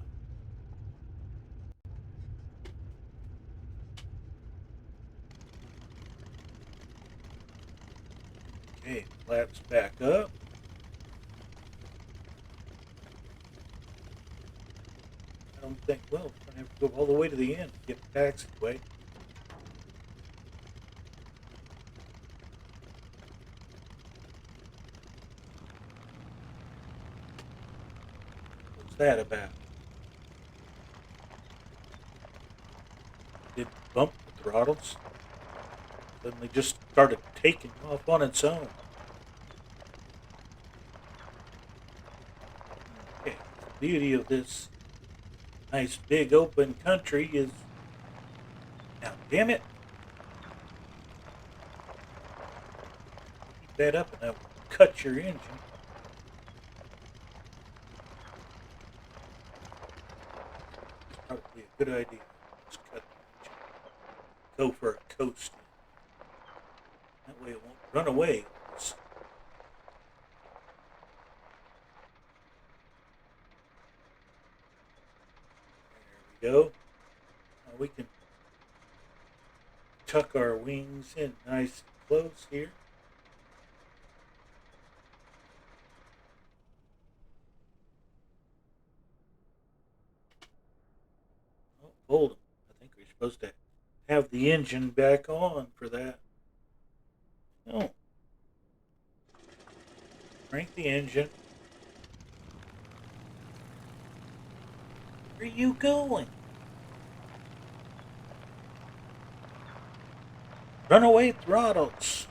A: Okay, flaps back up. I don't think, well, we're going to have to go all the way to the end to get the taxiway. What's that about? Did bump the throttles? Suddenly just started taking off on its own. Okay, the beauty of this nice big open country is, now damn it, keep that up and that will cut your engine. It's probably a good idea. Just cut the engine. Go for a coast. That way it won't run away. There we go. Now we can tuck our wings in nice and close here. Oh, hold them. I think we're supposed to have the engine back on for that. Oh, crank the engine. Where are you going? Runaway throttles.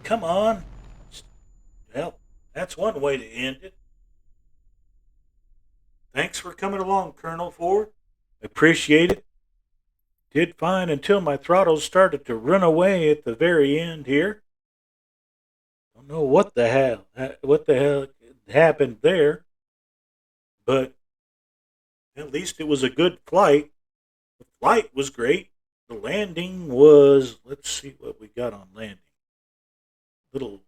A: Come on. Well, that's one way to end it. Thanks for coming along, Colonel Ford. Appreciate it. Did fine until my throttles started to run away at the very end here. Don't know what the hell happened there, but at least it was a good flight. The flight was great. The landing was, let's see what we got on landing. Little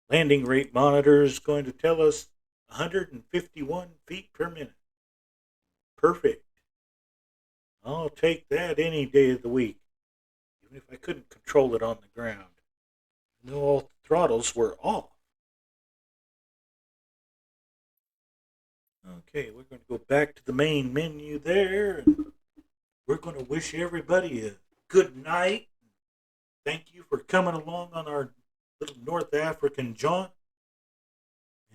A: landing rate monitor is going to tell us 151 feet per minute. Perfect. I'll take that any day of the week, even if I couldn't control it on the ground. No, all the throttles were off. Okay, we're going to go back to the main menu there, and we're going to wish everybody a good night. Thank you for coming along on our little North African jaunt,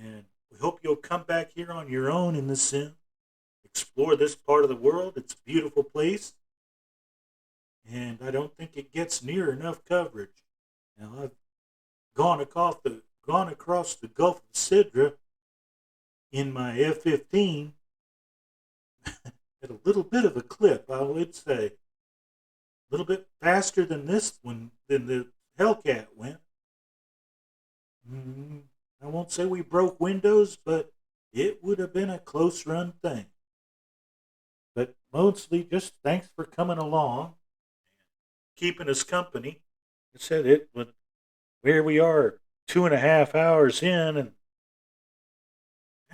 A: and we hope you'll come back here on your own in the sim. Explore this part of the world. It's a beautiful place, and I don't think it gets near enough coverage. Now, I've gone across the Gulf of Sidra in my F-15 at a little bit of a clip, I would say. A little bit faster than than the Hellcat went. I won't say we broke windows, but it would have been a close run thing. But mostly just thanks for coming along, keeping us company. I said it, but here we are, 2.5 hours in, and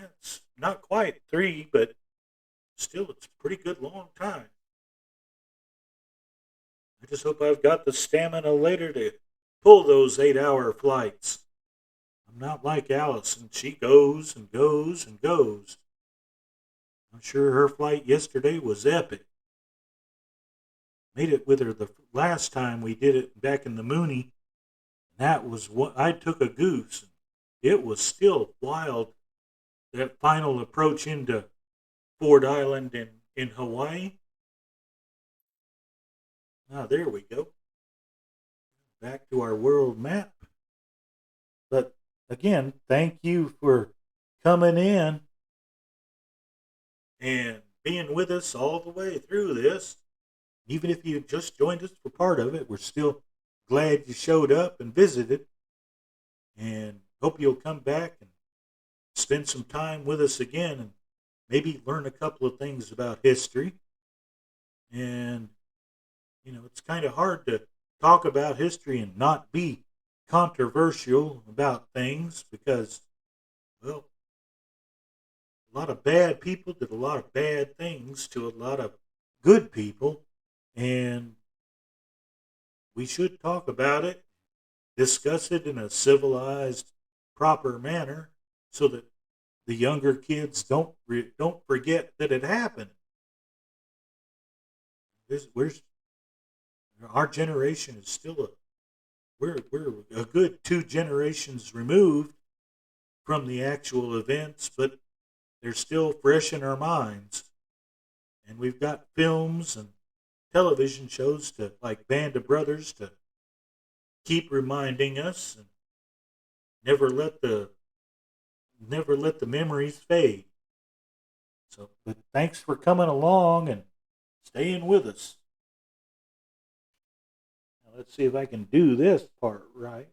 A: it's not quite 3, but still, it's a pretty good long time. I just hope I've got the stamina later to pull those 8-hour flights. I'm not like Allison. She goes and goes and goes. I'm sure her flight yesterday was epic. Made it with her the last time we did it back in the Mooney. That was what I took a goose. It was still wild. That final approach into Ford Island in Hawaii. Ah, there we go. Back to our world map. But again, thank you for coming in and being with us all the way through this. Even if you just joined us for part of it, we're still glad you showed up and visited. And hope you'll come back and spend some time with us again and maybe learn a couple of things about history. And, it's kind of hard to talk about history and not be controversial about things because, well, a lot of bad people did a lot of bad things to a lot of good people. And we should talk about it, discuss it in a civilized, proper manner so that the younger kids don't forget that it happened. Our generation is still a we're a good 2 generations removed from the actual events, but they're still fresh in our minds. And we've got films and television shows to like Band of Brothers to keep reminding us and never let the never let the memories fade. So, but thanks for coming along and staying with us. Now, let's see if I can do this part right.